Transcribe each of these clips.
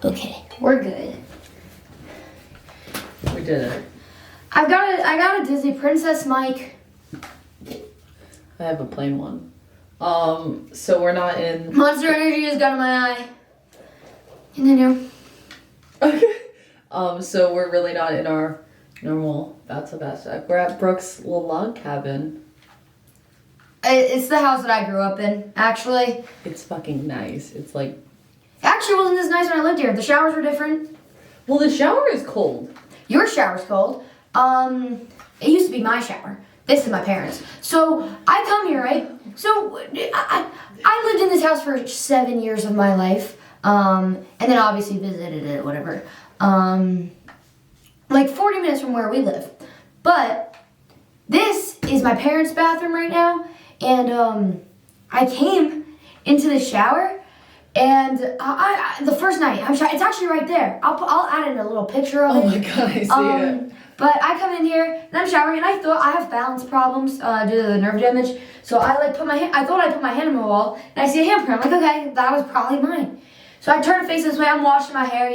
Okay, we're good. We did it. I got a Disney Princess mic. I have a plain one. So we're not in. Monster Energy has got in my eye. Continue. Okay. So we're really not in our normal bathtub aspect. We're at Brooke's little log cabin. It's the house that I grew up in, actually. It's fucking nice. It's like. It actually wasn't as nice when I lived here. The showers were different. Well, the shower is cold. Your shower's cold. It used to be my shower. This is my parents'. So I come here, right? So I lived in this house for 7 years of my life. And then obviously visited it, whatever. Like 40 minutes from where we live. But this is my parents' bathroom right now. And I came into the shower. And the first night, it's actually right there. I'll add in a little picture of it. Oh my god, I see it. But I come in here and I'm showering, and I thought I have balance problems due to the nerve damage. So I I thought I put my hand on the wall, and I see a handprint. I'm like, okay, that was probably mine. So I turn to face this way. I'm washing my hair,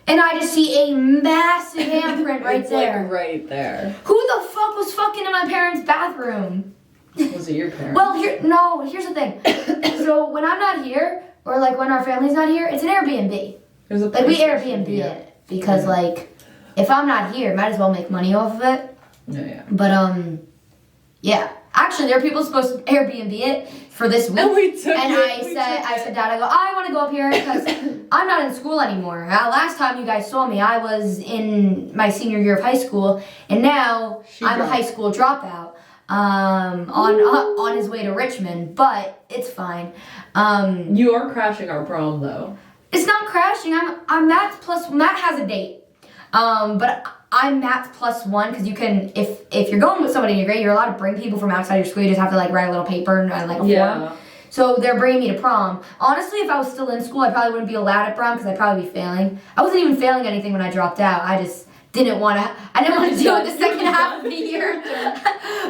and I just see a massive handprint right it's there. Like right there. Who the fuck was fucking in my parents' bathroom? Was it your parents? Well, here's the thing. So when I'm not here, or like when our family's not here, it's an Airbnb. Like we Airbnb it because if I'm not here, might as well make money off of it. Yeah. But yeah. Actually, there are people supposed to Airbnb it for this week. And we took and it. I said, Dad, I want to go up here because I'm not in school anymore. Last time you guys saw me, I was in my senior year of high school, and now I'm a high school dropout. On his way to Richmond, but it's fine. You are crashing our prom though. It's not crashing. I'm Matt has a date. But I'm Matt +1 because you can if you're going with somebody in your grade, you're allowed to bring people from outside your school. You just have to write a little paper and a form. So they're bringing me to prom. Honestly, if I was still in school, I probably wouldn't be allowed at prom because I'd probably be failing. I wasn't even failing anything when I dropped out. I just didn't want to. I didn't want to deal with the second half of the year.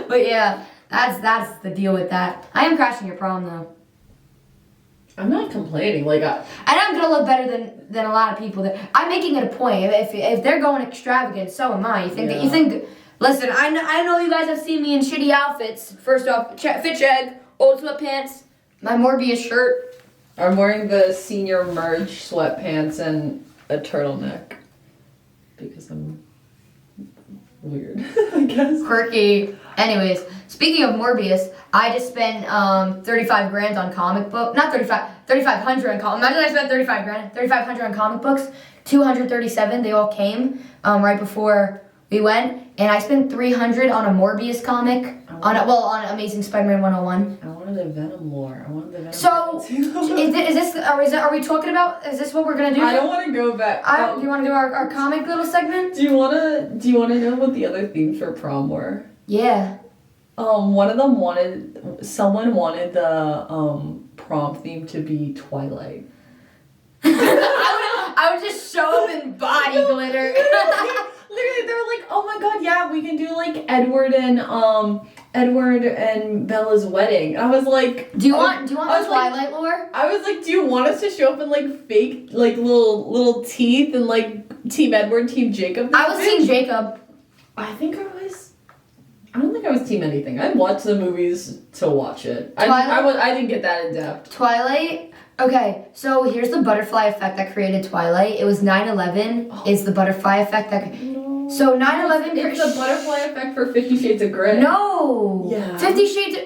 But yeah, that's the deal with that. I am crashing your prom though. I'm not complaining. And I'm gonna look better than a lot of people. I'm making it a point. If they're going extravagant, so am I. You think? Listen, I know you guys have seen me in shitty outfits. First off, fit check, old sweatpants, my Morbius shirt. I'm wearing the senior merge sweatpants and a turtleneck because I'm weird, I guess. Quirky. Anyways, speaking of Morbius, I just spent 35 grand on comic book. Not 3,500 on comic. Imagine I spent 35 grand. 3,500 on comic books. 237. They all came right before we went, and I spent 300 on a Morbius comic. On Amazing Spider-Man 101. I wanted the Venom lore. So, are we talking about? Is this what we're gonna do? I don't want to go back. Do you want to do our comic little segment? Do you wanna know what the other themes for prom were? Yeah. One of them someone wanted the prom theme to be Twilight. I would just show up in body glitter. Literally, they were like, "Oh my god, yeah, we can do Edward and Bella's wedding." I was like, "Do you want the Twilight lore?" I was like, "Do you want us to show up in fake little teeth and Team Edward, Team Jacob?" I was Team Jacob. I don't think I was Team anything. I watched the movies to watch it. I didn't get that in depth. Twilight. Okay, so here's the butterfly effect that created Twilight. It was 9/11 is the butterfly effect that. So 9/11. It's the butterfly effect for 50 Shades of Grey. No. Yeah. 50 Shades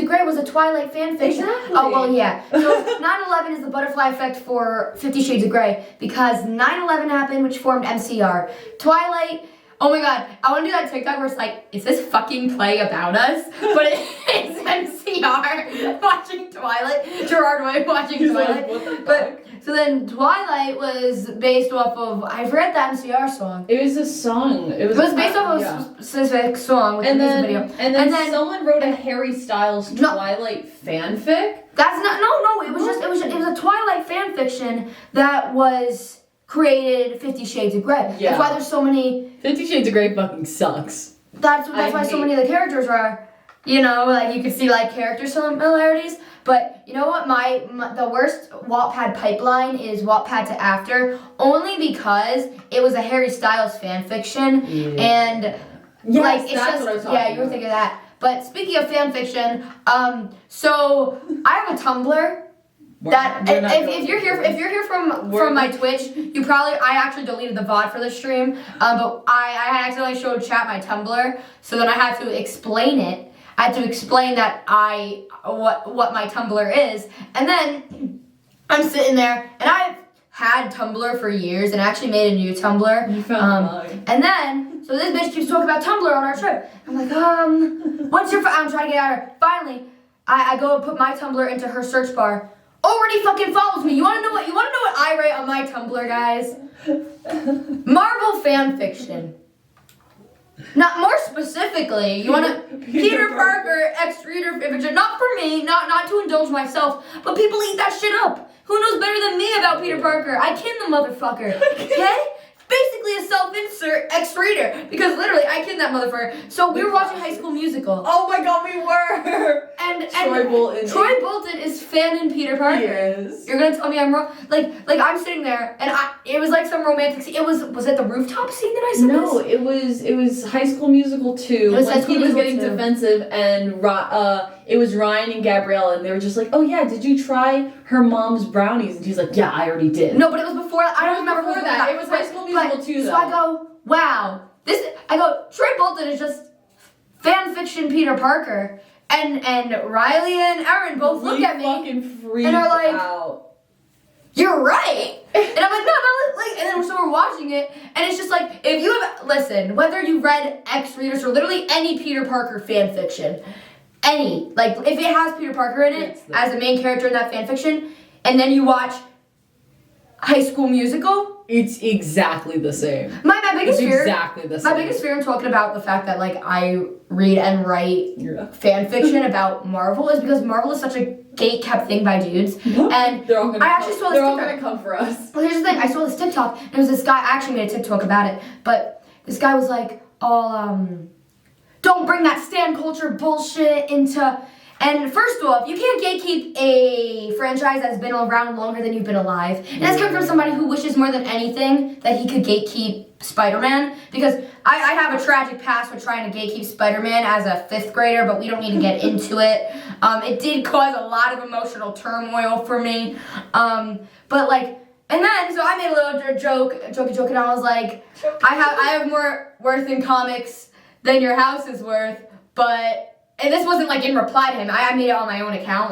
of Grey was a Twilight fan fiction. Exactly. Oh well, yeah. So 9/11 is the butterfly effect for 50 Shades of Grey because 9/11 happened, which formed MCR. Twilight. Oh my god, I want to do that TikTok where it's like, is this fucking play about us? But it's MCR watching Twilight. Gerard Way watching Twilight. What the fuck? But so then Twilight was based off of, I forget the MCR song. It was a song. It was based off of a specific song with a music video. And then someone wrote a Harry Styles Twilight fanfic. That's not no. It was a Twilight fan fiction that was created 50 Shades of Grey. Yeah. That's why there's so many. 50 Shades of Grey fucking sucks. That's why so many of the characters are, you can see character similarities. But you know what? The worst Wattpad pipeline is Wattpad to After, only because it was a Harry Styles fan fiction, and yes, it's that's just what I was talking you were about. thinking of that. But speaking of fan fiction, so I have a Tumblr. That if you're here from my Twitch, I actually deleted the VOD for the stream, but I accidentally showed chat my Tumblr, so then I had to explain it. I had to explain that what my Tumblr is, and then I'm sitting there, and I've had Tumblr for years, and actually made a new Tumblr. You found mine. And then so this bitch keeps talking about Tumblr on our trip. I'm like, what's your? I'm trying to get at her. Finally, I go and put my Tumblr into her search bar. Already fucking follows me. You wanna know what I write on my Tumblr, guys? Marvel fan fiction. Not more specifically, you wanna Peter Parker X-Reader fan fiction. Not for me, not to indulge myself, but people eat that shit up. Who knows better than me about Peter Parker? I kin the motherfucker. Okay? Basically a self-insert X-Reader, because literally I kin that motherfucker. So we were watching High School Musical. Oh my god, we were! And Troy Bolton is fanning Peter Parker. Yes. You're gonna tell me I'm wrong? Like I'm sitting there, and it was like some romantic scene. Was it the rooftop scene that I said? No, this? it was High School Musical 2. It was High School he was Musical getting 2. defensive, and it was Ryan and Gabriella, and they were just like, "Oh yeah, did you try her mom's brownies?" And he's like, "Yeah, I already did." No, but it was before. I don't remember before that. It was High School Musical 2. So I go, wow, Troy Bolton is just fan fiction Peter Parker, and Riley and Erin both look at me fucking freaked and are like, out. "You're right." And I'm like, no, and then so we're watching it, and it's just like, if you have, listen, whether you read X-Readers or literally any Peter Parker fan fiction, if it has Peter Parker in it as the main character in that fan fiction, and then you watch High School Musical, it's exactly the same. My biggest fear. Exactly the same. My biggest fear in talking about the fact that I read and write fan fiction about Marvel is because Marvel is such a gate-kept thing by dudes, and they're all gonna they're all gonna come for us. Well, here's the thing. I saw this TikTok, and it was this guy. I actually made a TikTok about it, but this guy was like, don't bring that stan culture bullshit into. And first off, you can't gatekeep a franchise that's been around longer than you've been alive. And that's coming from somebody who wishes more than anything that he could gatekeep Spider-Man. Because I have a tragic past with trying to gatekeep Spider-Man as a 5th grader, but we don't need to get into it. It did cause a lot of emotional turmoil for me. And then, so I made a little joke, and I was like, I have more worth in comics than your house is worth, but... And this wasn't in reply to him. I made it on my own account,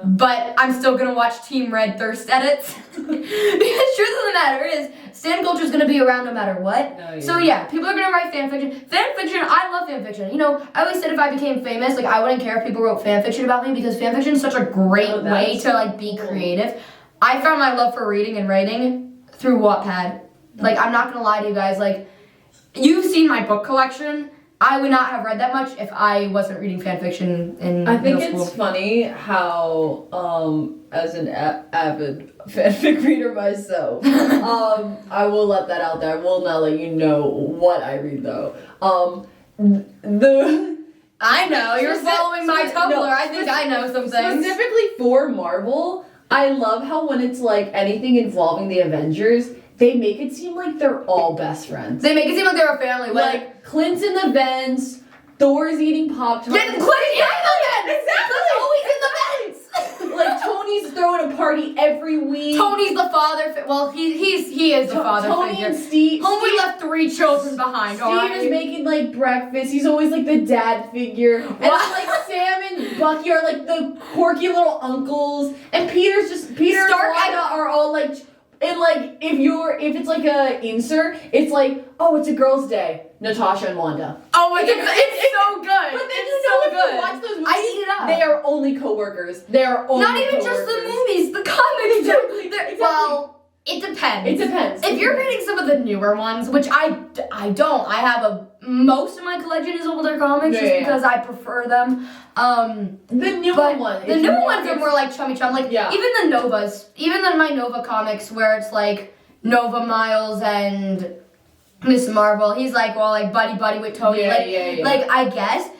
but I'm still gonna watch Team Red Thirst edits. Because truth of the matter is, stan culture is gonna be around no matter what. No, yeah. So yeah, people are gonna write fan fiction. Fan fiction, I love fan fiction. I always said if I became famous, I wouldn't care if people wrote fan fiction about me because fan fiction is such a great way to be creative. I found my love for reading and writing through Wattpad. I'm not gonna lie to you guys, you've seen my book collection. I would not have read that much if I wasn't reading fan fiction in I think middle it's school. funny how, as an avid fanfic reader myself, I will let that out there. I will not let you know what I read though. I know, you're following my Tumblr. No, I think I know some things. Specifically for Marvel, I love how when it's anything involving the Avengers, they make it seem like they're all best friends. They make it seem like they're a family. Clint's in the vents, Thor's eating Pop-Tarts. Yeah, Clint's in the vents! Exactly! Clint's always in the vents! Tony's throwing a party every week. Tony's the father. Well, he is the father Tony figure. and Steve. Homeboy left 3 children behind. Steve is making breakfast. He's always the dad figure. And Sam and Bucky are the quirky little uncles. And Peter and Wanda are all and if it's a insert, it's it's a girl's day. Natasha and Wanda. Oh, it's so good. But then It's so good. If you watch those movies, I eat it up. They are only coworkers. They are only Not even just the movies, the comics. Exactly. Well, it depends. It depends. If you're reading some of the newer ones, which I don't. I have most of my collection is older comics just because I prefer them. The newer ones. The newer ones are more Chummy Chum. Even the Novas. Even my Nova comics where it's Nova Miles and Miss Marvel. He's buddy with Tony. I guess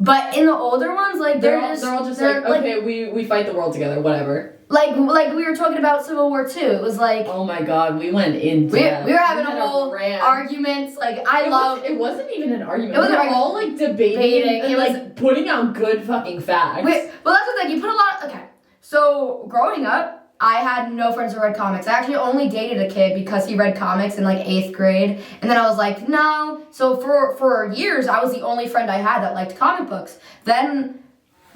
But in the older ones, like they're all just like, okay, we fight the world together, whatever. Like we were talking about Civil War II. It was like, oh my god, we went in depth. We were having a whole arguments. Like it wasn't even an argument. It was all like debating and like putting out good fucking facts. Well, that's the thing. You put a lot. Okay, so growing up, I had no friends who read comics. I actually only dated a kid because he read comics in like 8th grade. And then I was like, no. So for years, I was the only friend I had that liked comic books. Then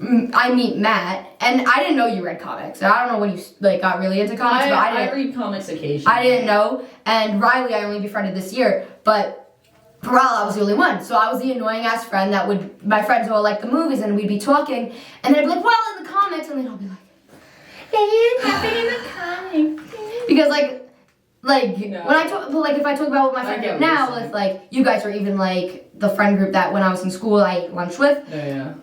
I meet Matt, and I didn't know you read comics. I don't know when you like got really into comics, but I read comics occasionally. I didn't know. And Riley, I only befriended this year. But for a while, I was the only one. So I was the annoying ass friend that would, my friends who all like the movies, and we'd be talking. And they'd be like, well, in the comics. And then I'll be like, nothing in the comics. Because when I talk, but like if I talk about what my friend group now, with like you guys are even like the friend group that when I was in school I ate lunch with,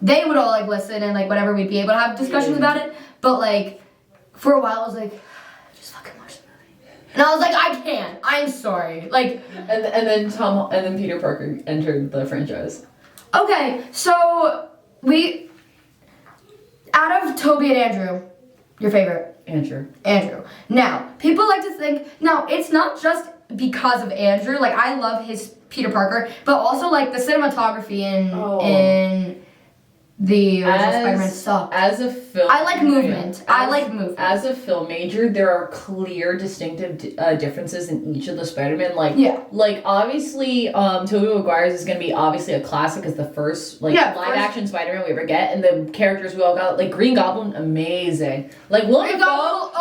they would all like listen and like whatever, we'd be able to have discussions about it. But like for a while I was like, just fucking watch the movie. And I was like, I can't. I'm sorry. Like and then Peter Parker entered the franchise. Okay, so out of Toby and Andrew, your favorite? Andrew. Now, people like to think, now, it's not just because of Andrew. Like, I love his Peter Parker, but also, like, the cinematography in the original Spider-Man sucked. As a film... I like movement. As a film major, there are clear, distinctive differences in each of the Spider-Man. Like, obviously, Tobey Maguire's is going to be obviously a classic as the first, live-action Spider-Man we ever get. And the characters we all got, like, Green Goblin, amazing. Like, Willem Dafoe.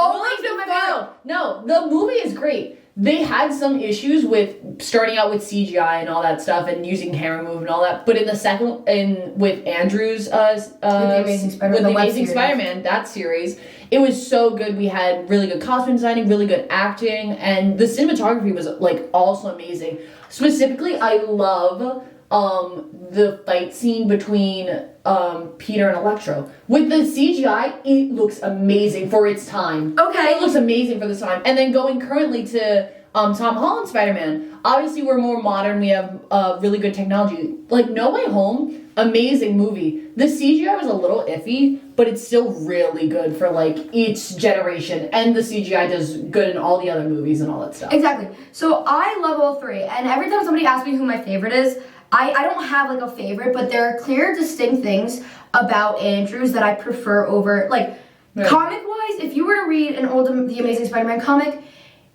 No, the movie is great. They had some issues with starting out with CGI and all that stuff and using camera move and all that. But in the second, with Andrew's, with the Amazing Spider-Man, that series, it was so good. We had really good costume designing, really good acting, and the cinematography was like also amazing. Specifically, I love the fight scene between Peter and Electro. With the CGI, it looks amazing for its time. Okay. It looks amazing for this time. And then going currently to Tom Holland's Spider-Man, obviously we're more modern, we have really good technology. Like No Way Home, amazing movie. The CGI was a little iffy, but it's still really good for like each generation. And the CGI does good in all the other movies and all that stuff. Exactly. So I love all three. And every time somebody asks me who my favorite is, I don't have like a favorite, but there are clear, distinct things about Andrews that I prefer over, like, comic-wise, if you were to read an old The Amazing Spider-Man comic,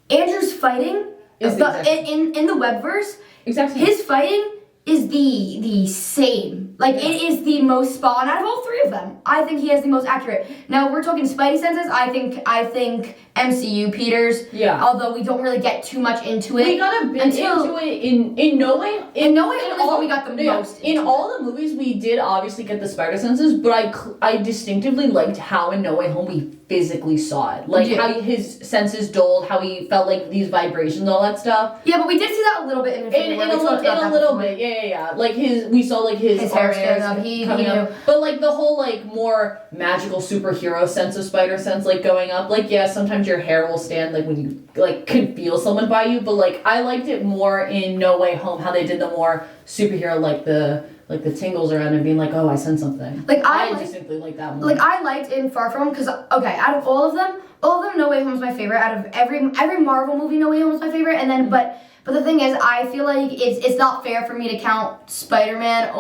Andrew's fighting in the webverse, his fighting is the same. Like, it is the most spot on out of all three of them. I think he has the most accurate. Now, we're talking Spidey senses. I think MCU Peters. Yeah. Although we don't really get too much into it. We got a bit into it in No Way. In No Way Home is what we got the most. In all the movies, we did obviously get the spider senses, but I distinctively liked how in No Way Home we physically saw it. Like how his senses dulled, how he felt like these vibrations, all that stuff. Yeah, but we did see that a little bit in Infinity War. In a little bit. Yeah. Like we saw like his hair coming up. But like the whole like more magical superhero sense of spider sense like going up. Like sometimes your hair will stand like when you like can feel someone by you, but like I liked it more in No Way Home how they did the more superhero like the tingles around and being like, oh, I sense something. Like I distinctly like that more. Like I liked in Far From Home because out of all of them, No Way Home is my favorite. Out of every Marvel movie, No Way Home is my favorite. And then but the thing is, I feel like it's not fair for me to count Spider-Man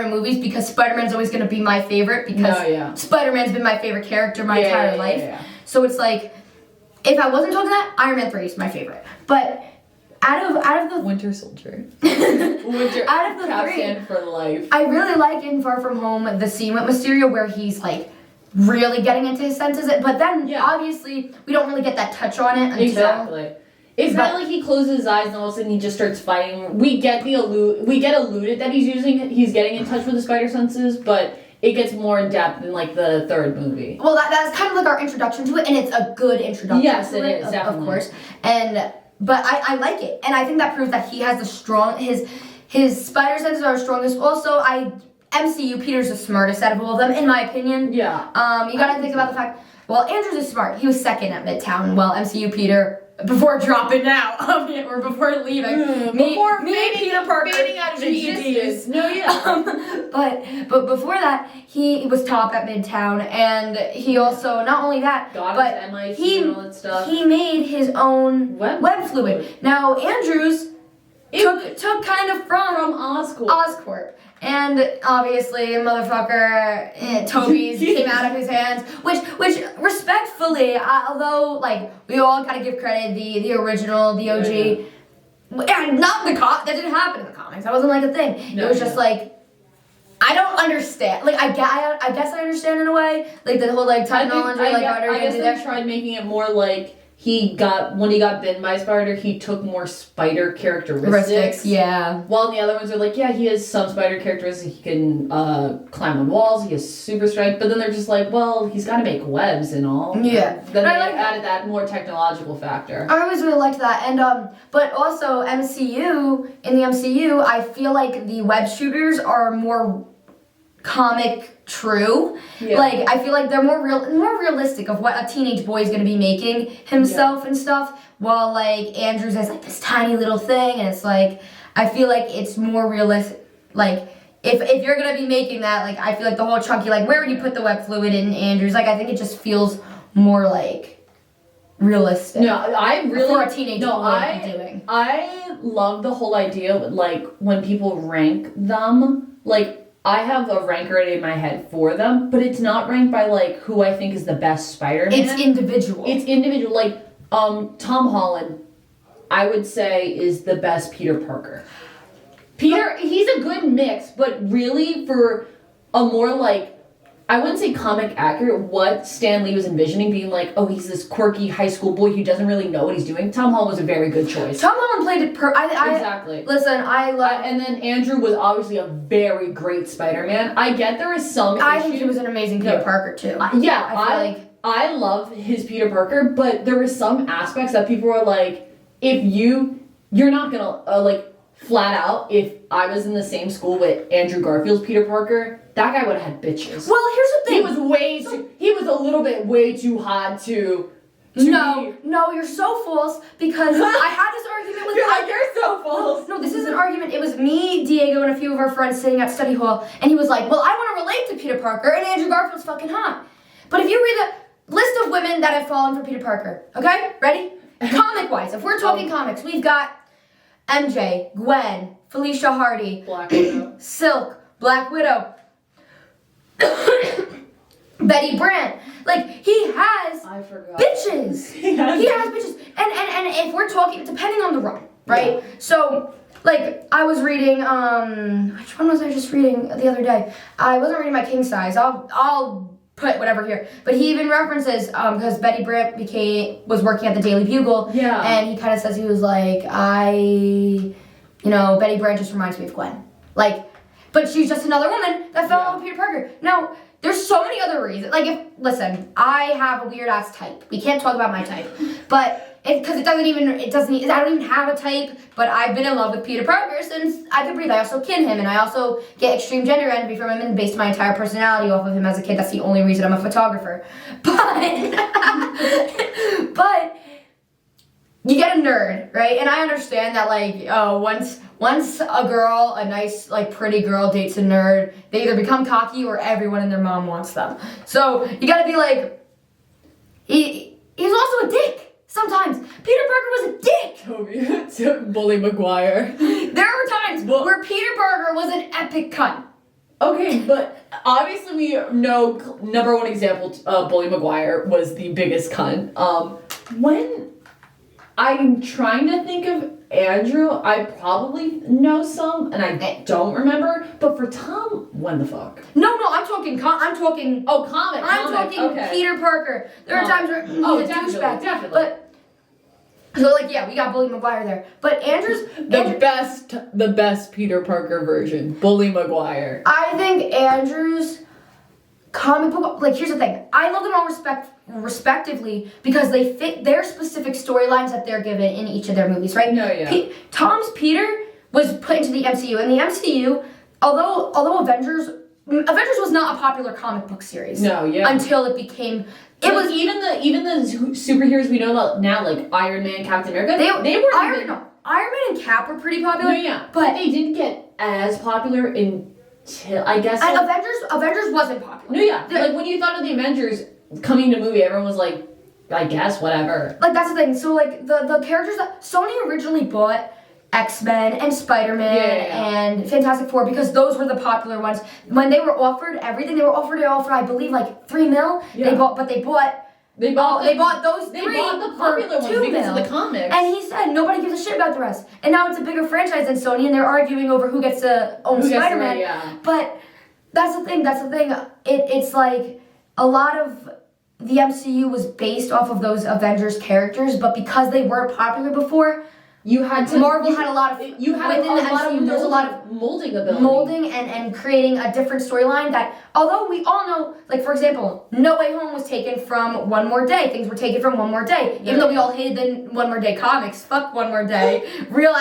movies because Spider-Man's always going to be my favorite because Spider-Man's been my favorite character my entire life. Yeah. So it's like, if I wasn't talking that, Iron Man 3 is my favorite. But out of the Winter Soldier, out of the Captain for life, I really like in Far From Home the scene with Mysterio where he's like really getting into his senses. But then obviously we don't really get that touch on it until It's not like he closes his eyes and all of a sudden he just starts fighting. We get alluded that he's getting in touch with the spider senses, but it gets more in depth in like the third movie. Well, that's kind of like our introduction to it, and it's a good introduction. Yes, to it is, definitely. Of course. But I like it, and I think that proves that he has his spider senses are strongest. Also, MCU Peter's the smartest out of all of them, in my opinion. Yeah. You gotta think about the fact. Well, Andrews is smart. He was second at Midtown, while MCU Peter before dropping out or before leaving. Before Peter Parker fading out of existence. No, yeah. But before that, he was top at Midtown, and he also not only that, but MIT and all that stuff. he made his own web fluid. Now Andrews took kind of from Oscorp. And obviously, motherfucker, Toby's came out of his hands, which respectfully, although like we all gotta give credit, the original, the OG, and not that didn't happen in the comics. That wasn't like a thing. No, it was just like I don't understand. Like I guess I understand in a way, like the whole like technology, I guess they tried making it more like. When he got bitten by a spider, he took more spider characteristics. Yeah. While the other ones are like, yeah, he has some spider characteristics. He can climb on walls. He has super strength. But then they're just like, well, he's got to make webs and all. Yeah. Then they added that more technological factor. I always really liked that. And but also in the MCU, I feel like the web shooters are more comic true. Yeah. Like I feel like they're more realistic of what a teenage boy is going to be making himself and stuff, while like Andrews is like this tiny little thing, and it's like I feel like it's more realistic. Like if you're going to be making that, like I feel like the whole chunky, like where would you put the web fluid in Andrews? Like I think it just feels more like realistic. No, I really for a teenage boy to be doing. I love the whole idea of like when people rank them, like I have a rank already in my head for them, but it's not ranked by like who I think is the best Spider-Man. It's individual. Like Tom Holland, I would say is the best Peter Parker. He's a good mix, but really for a more like I wouldn't say comic accurate, what Stan Lee was envisioning being like, oh, he's this quirky high school boy who doesn't really know what he's doing. Tom Holland was a very good choice. Tom Holland played it exactly. Listen, I love... and then Andrew was obviously a very great Spider-Man. I get there is some I think he was an amazing Peter Parker, too. I love his Peter Parker, but there were some aspects that people were like, if you're not gonna, like, flat out, if I was in the same school with Andrew Garfield's Peter Parker, that guy would have had bitches. Well, here's the thing. He was a little bit way too hot to No, you're so false, because I had this argument with... You're so false. No, this is an argument. It was me, Diego, and a few of our friends sitting at study hall, and he was like, well, I want to relate to Peter Parker, and Andrew Garfield's fucking hot. But if you read the list of women that have fallen for Peter Parker, okay? Ready? Comic-wise, if we're talking comics, we've got MJ, Gwen, Felicia Hardy, Black Widow, Silk, Black Widow, Betty Brant. Like, he has bitches. He has bitches. And if we're talking, depending on the run, right? Yeah. So, like, I was reading, which one was I just reading the other day? I wasn't reading my king size. I'll put whatever here. But he even references, because Betty Brant was working at the Daily Bugle. Yeah. And he kind of says, he was like, Betty Brant just reminds me of Gwen. Like, but she's just another woman that fell in love with Peter Parker. Now, there's so many other reasons. Like, listen, I have a weird ass type. We can't talk about my type, but I don't even have a type. But I've been in love with Peter Parker since I could breathe. I also kin him, and I also get extreme gender envy from him, and based my entire personality off of him as a kid. That's the only reason I'm a photographer. But you get a nerd, right? And I understand that, like, once a nice, like, pretty girl dates a nerd, they either become cocky or everyone and their mom wants them. So you gotta be like, he's also a dick sometimes. Peter Parker was a dick. Bully Maguire. There were times where Peter Parker was an epic cunt. Okay, but obviously we know number one example, Bully Maguire was the biggest cunt. When I'm trying to think of Andrew, I probably know some, and I don't remember. But for Tom, when the fuck? No, I'm talking. Oh, comic. I'm talking okay. Peter Parker. There are times where he's a douchebag. Definitely. But so, like, yeah, we got Bully Maguire there. But Andrew's the best Peter Parker version, Bully Maguire. I think Andrew's comic book, like, here's the thing. I love them all respectively because they fit their specific storylines that they're given in each of their movies, right? No, yeah. Tom's Peter was put into the MCU, and the MCU, although Avengers was not a popular comic book series. No, yeah. Until it became It like, was even the superheroes we know about now, like Iron Man, Captain America. They were Iron Man and Cap were pretty popular. No, yeah, but they didn't get as popular until I guess. And Avengers wasn't popular. No, yeah, like when you thought of the Avengers coming to movie, everyone was like, I guess whatever. Like that's the thing. So like the characters that Sony originally bought. X-Men and Spider-Man and Fantastic Four because those were the popular ones. When they were offered everything, they were offered I believe like $3 million. Yeah. They bought those three. They bought the popular ones $2 because million. of the comics. And he said nobody gives a shit about the rest. And now it's a bigger franchise than Sony, and they're arguing over who gets to own Spider-Man. But that's the thing. It's like a lot of the MCU was based off of those Avengers characters, but because they weren't popular before. Marvel had a lot of there's a lot of molding ability. Molding and creating a different storyline that although we all know, like for example, No Way Home was taken from One More Day. Things were taken from One More Day. Even though we all hated the One More Day comics. Fuck One More Day. Real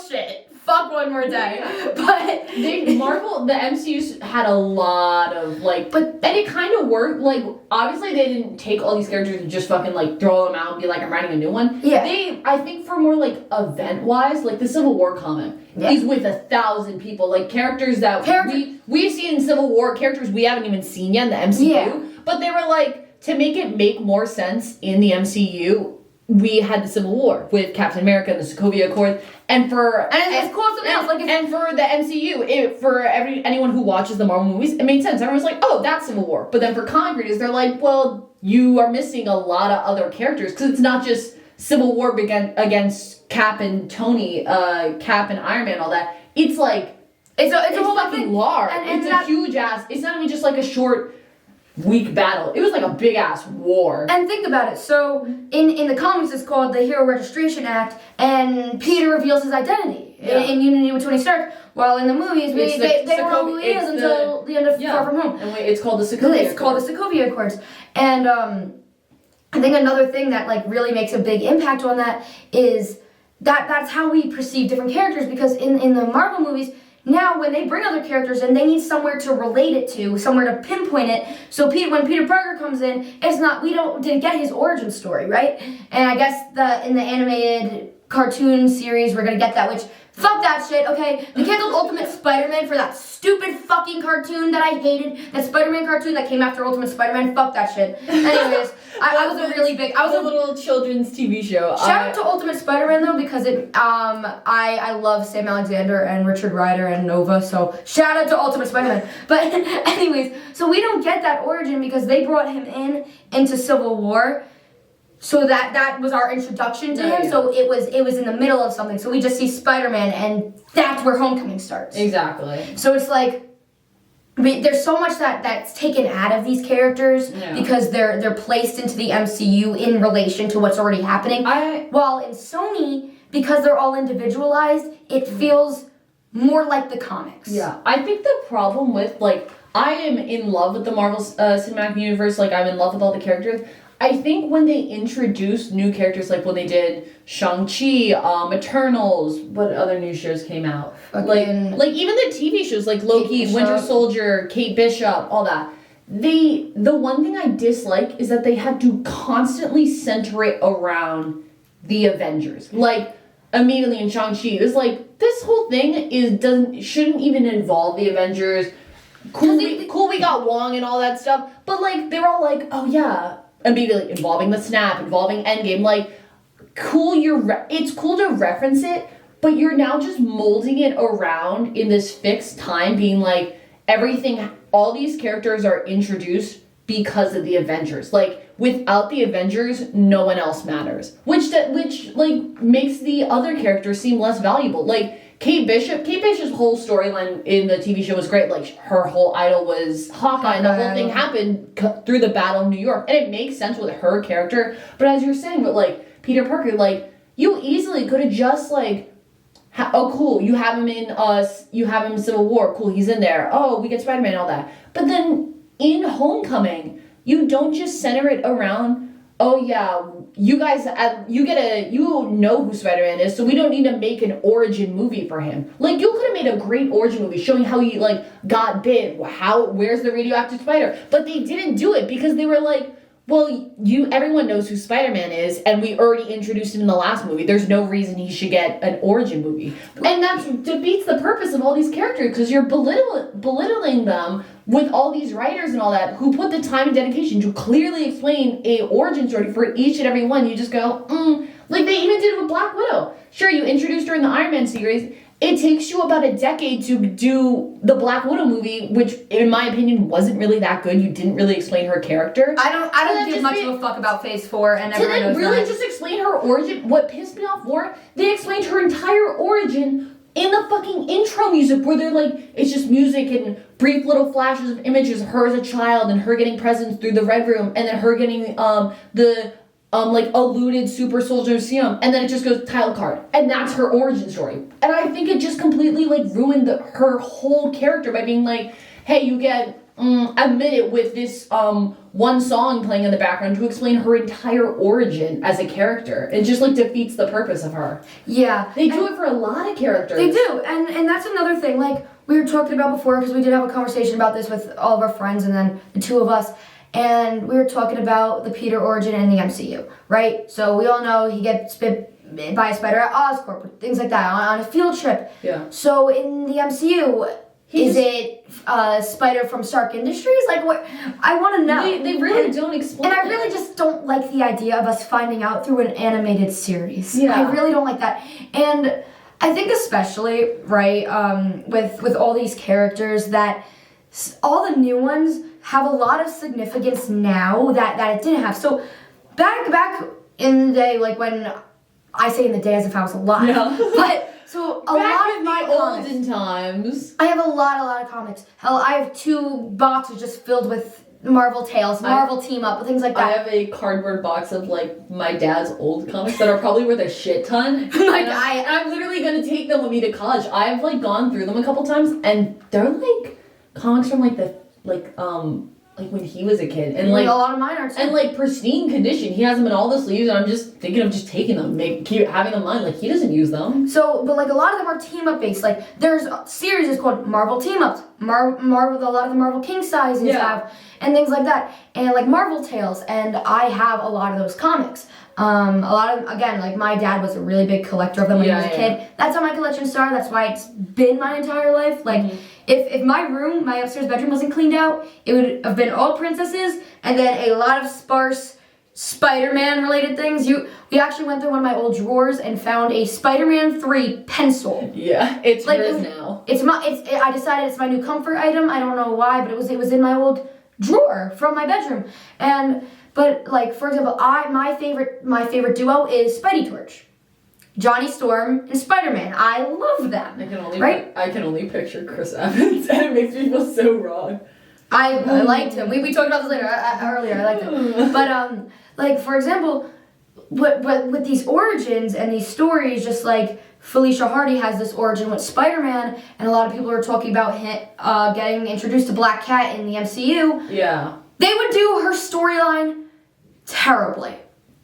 shit. Fuck One More Day. But Marvel, the MCU had a lot of and it kind of worked. Like obviously they didn't take all these characters and just fucking like throw them out and be like I'm writing a new one. Yeah. I think for more like event wise, like the Civil War comic is with 1,000 people, like characters that we've seen in Civil War, characters we haven't even seen yet in the MCU. Yeah. But they were like to make it make more sense in the MCU. We had the Civil War with Captain America and the Sokovia Accord, and for the MCU, for anyone who watches the Marvel movies, it made sense. Everyone's like, "Oh, that's Civil War." But then for comic readers, they're like, "Well, you are missing a lot of other characters because it's not just Civil War against Cap and Tony, Cap and Iron Man, all that. It's like it's a whole fucking large. And it's a huge ass. It's not even just like a short." Weak battle. It was like a big ass war. And think about it. So in the comics, it's called the Hero Registration Act, and Peter reveals his identity in Unity with Tony Stark. While in the movies, they don't know who he is until the end of Far From Home. And it's called the Sokovia. It's called the Sokovia Accords. And I think another thing that like really makes a big impact on that is that's how we perceive different characters, because in the Marvel movies. Now, when they bring other characters in, they need somewhere to relate it to, somewhere to pinpoint it. So when Peter Parker comes in, it's not didn't get his origin story, right? And I guess in the animated cartoon series, we're gonna get that. Which fuck that shit. Okay, they canceled Ultimate Spider-Man for that stupid fucking cartoon that I hated. That Spider-Man cartoon that came after Ultimate Spider-Man. Fuck that shit. Anyways, I was a little children's TV show. Shout out to Ultimate Spider-Man though, because I love Sam Alexander and Richard Rider and Nova, so shout out to Ultimate Spider-Man. But anyways, so we don't get that origin because they brought him into Civil War. So that was our introduction to him. Yeah. So it was in the middle of something. So we just see Spider-Man, and that's where Homecoming starts. Exactly. So it's like there's so much that's taken out of these characters because they're placed into the MCU in relation to what's already happening. While in Sony, because they're all individualized, it feels more like the comics. Yeah, I think the problem with I am in love with the Marvel Cinematic Universe. Like I'm in love with all the characters. I think when they introduced new characters, like when they did Shang-Chi, Eternals, what other new shows came out? Like even the TV shows, like Loki, Winter Soldier, Kate Bishop, all that. The one thing I dislike is that they had to constantly center it around the Avengers. Like, immediately in Shang-Chi, it was like, this whole thing shouldn't even involve the Avengers. Cool, we got Wong and all that stuff, but like, they were all like, oh yeah, immediately involving the Snap, involving Endgame, like, cool, it's cool to reference it, but you're now just molding it around in this fixed time, being like, all these characters are introduced because of the Avengers. Like, without the Avengers, no one else matters. Which makes the other characters seem less valuable. Like, Kate Bishop's whole storyline in the TV show was great. Like, her whole idol was Hawkeye, and the whole thing happened through the Battle of New York. And it makes sense with her character. But as you're saying, with, like, Peter Parker, like, you easily could have just, like, cool, you have him in Civil War. Cool, he's in there. Oh, we get Spider-Man and all that. But then in Homecoming, you don't just center it around, oh yeah, you guys, you know who Spider-Man is, so we don't need to make an origin movie for him. Like, you could have made a great origin movie showing how he, like, got bit, where's the radioactive spider? But they didn't do it because they were like, well, everyone knows who Spider-Man is, and we already introduced him in the last movie. There's no reason he should get an origin movie. And that defeats the purpose of all these characters, because you're belittling them with all these writers and all that, who put the time and dedication to clearly explain a origin story for each and every one. You just go, like they even did it with Black Widow. Sure, you introduced her in the Iron Man series. It takes you about a decade to do the Black Widow movie, which, in my opinion, wasn't really that good. You didn't really explain her character. I don't give much of a fuck about Phase 4, and everyone knows really that. just explain her origin. What pissed me off more, they explained her entire origin in the fucking intro music, where they're like, it's just music and brief little flashes of images of her as a child and her getting presents through the Red Room, and then her getting like eluded super soldier serum, and then it just goes title card, and that's her origin story. And I think it just completely like ruined her whole character by being like, hey, you get a minute with this one song playing in the background to explain her entire origin as a character. It just like defeats the purpose of her. Yeah, they do it for a lot of characters. They do, and that's another thing. Like we were talking about before, because we did have a conversation about this with all of our friends, and then the two of us. And we were talking about the Peter origin in the MCU, right? So we all know he gets bit by a spider at Oscorp, things like that, on a field trip. Yeah. So in the MCU, is it Spider from Stark Industries? Like, what? I want to know. They really don't explain. And I really just don't like the idea of us finding out through an animated series. Yeah. I really don't like that. And I think especially, right, with all these characters, that all the new ones have a lot of significance now that it didn't have. So back in the day, like when I say in the day as if I was alive, yeah. But so a lot of my olden times, I have a lot of comics. Hell, I have 2 boxes just filled with Marvel Tales, Marvel Team Up, things like that. I have a cardboard box of like my dad's old comics that are probably worth a shit ton. I'm literally gonna take them with me to college. I've like gone through them a couple times, and they're like comics from like when he was a kid, and like a lot of mine are too. And like pristine condition. He has them in all the sleeves, and I'm just thinking of just taking them, keep having them on. Like he doesn't use them. So, but like a lot of them are team up based. Like there's a series is called Marvel Team Ups. Marvel, a lot of the Marvel King sizes have, and things like that, and like Marvel Tales. And I have a lot of those comics. A lot of, again, like my dad was a really big collector of them when he was a kid. That's how my collection started. That's why it's been my entire life. Like if my room, my upstairs bedroom wasn't cleaned out, it would have been all princesses and then a lot of sparse Spider-Man related things. We actually went through one of my old drawers and found a Spider-Man 3 pencil. Yeah, it's like yours now. I decided it's my new comfort item. I don't know why, but it was in my old drawer from my bedroom. But like, for example, my favorite duo is Spidey Torch. Johnny Storm and Spider-Man. I love them. I can only picture Chris Evans, and it makes me feel so wrong. I liked him. We talked about this earlier. I liked him. But like for example, with these origins and these stories, just like Felicia Hardy has this origin with Spider-Man, and a lot of people are talking about getting introduced to Black Cat in the MCU. Yeah. They would do her storyline terribly.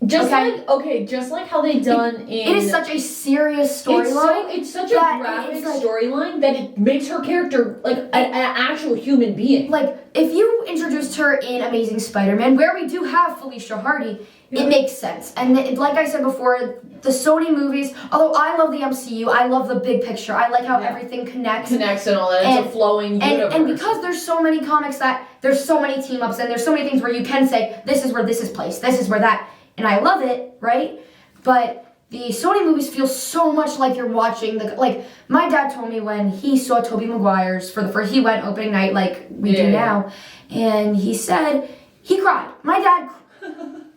Just like how they done in... It is such a serious storyline. It's such a graphic storyline that it makes her character like an actual human being. Like, if you introduced her in Amazing Spider-Man, where we do have Felicia Hardy, it makes sense. And like I said before, the Sony movies, although I love the MCU, I love the big picture. I like how everything connects. And all that. It's a flowing universe. And because there's so many comics that there's so many team-ups and there's so many things where you can say, this is where this is placed, this is where that... And I love it, right? But the Sony movies feel so much like you're watching my dad told me when he saw Tobey Maguire's he went opening night like we do now, and he said he cried. My dad,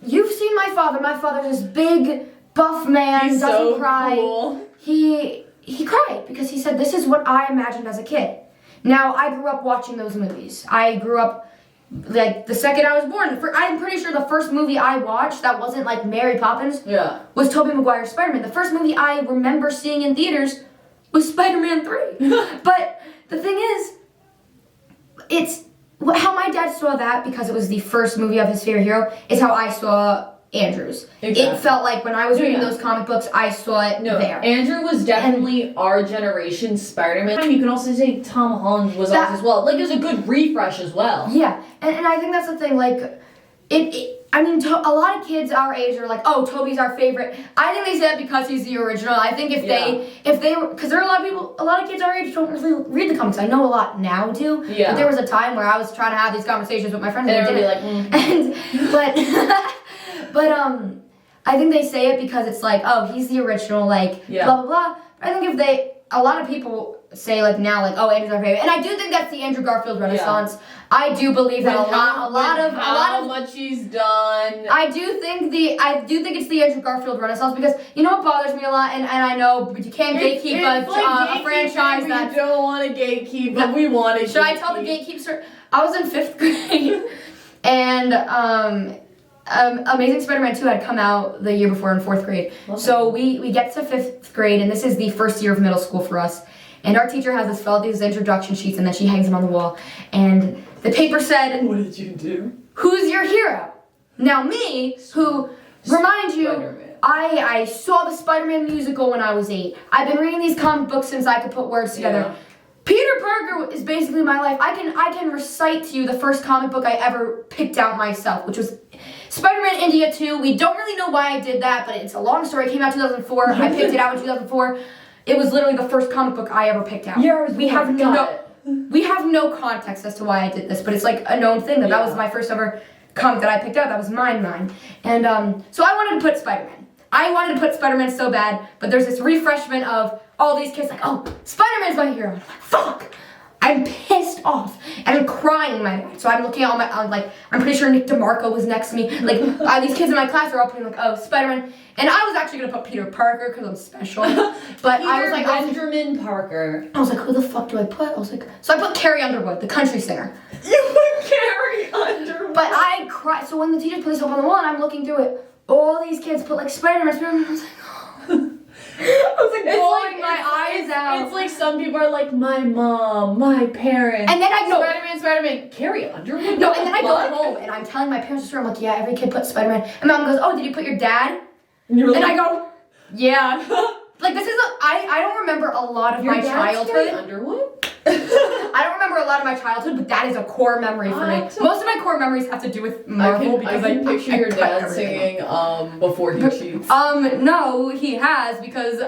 you've seen my father. My father's this big, buff man, He's doesn't so cry. Cool. He cried because he said, this is what I imagined as a kid. Now, I grew up watching those movies. I grew up like the second I was born. I'm pretty sure the first movie I watched that wasn't like Mary Poppins was Tobey Maguire's Spider-Man. The first movie I remember seeing in theaters was Spider-Man 3. But the thing is, it's how my dad saw that, because it was the first movie of his favorite hero, is how I saw Andrew's. Exactly. It felt like when I was reading those comic books, I saw it there. Andrew was definitely our generation's Spider-Man. You can also say Tom Holland was ours as well. Like, it was a good refresh as well. Yeah, and I think that's the thing. Like, it I mean, a lot of kids our age are like, oh, Toby's our favorite. I think they say that because he's the original. I think if they were, because there are a lot of kids our age don't really read the comics. I know a lot now do. Yeah. But there was a time where I was trying to have these conversations with my friends and they didn't. I think they say it because it's like, oh, he's the original, like, blah, blah, blah. But I think a lot of people say, like, now, like, oh, Andrew's our favorite. And I do think that's the Andrew Garfield renaissance. Yeah. I do believe that a lot of how much he's done. I do think it's the Andrew Garfield renaissance because you know what bothers me a lot, and I know you can't gatekeep a franchise that we don't want to gatekeep, but we want to. Should I tell the gatekeeper? I was in 5th grade, and Amazing Spider-Man 2 had come out the year before in 4th grade. So we get to 5th grade, and this is the first year of middle school for us. And our teacher has us fill out these introduction sheets, and then she hangs them on the wall. And the paper said, what did you do? Who's your hero? Now me, who, remind you, I saw the Spider-Man musical when I was 8. I've been reading these comic books since I could put words together. Yeah. Peter Parker is basically my life. I can recite to you the first comic book I ever picked out myself, which was Spider-Man India 2. We don't really know why I did that, but it's a long story. It came out in 2004. I picked it out in 2004. It was literally the first comic book I ever picked out. We have no context as to why I did this, but it's like a known thing that was my first ever comic that I picked out. That was mine. And so I wanted to put Spider-Man. I wanted to put Spider-Man so bad, but there's this refreshment of all these kids like, oh, Spider-Man's my hero. And I'm like, fuck. I'm pissed off and I'm crying in my bed. So I'm looking at I'm pretty sure Nick DeMarco was next to me. Like, these kids in my class are all putting like, oh, Spider-Man. And I was actually gonna put Peter Parker because I'm special. But I was like, Benjamin Parker. I was like, who the fuck do I put? So I put Carrie Underwood, the country singer. You put Carrie Underwood. But I cried. So when the teacher put this up on the wall and I'm looking through it, all these kids put like Spider-Man. I was like, oh. I was like bawling my eyes out. It's like some people are like, my mom, my parents. And then I go, Spider-Man, Carrie Underwood? No, and then I go home and I'm telling my parents the story. I'm like, yeah, every kid put Spider-Man. And mom goes, oh, did you put your dad? And I go, yeah. Like this is I don't remember a lot of my childhood. Carrie Underwood? I don't remember a lot of my childhood, but that is a core memory for me. Most of my core memories have to do with Marvel because I can picture your dad singing before he cheats. No, he has because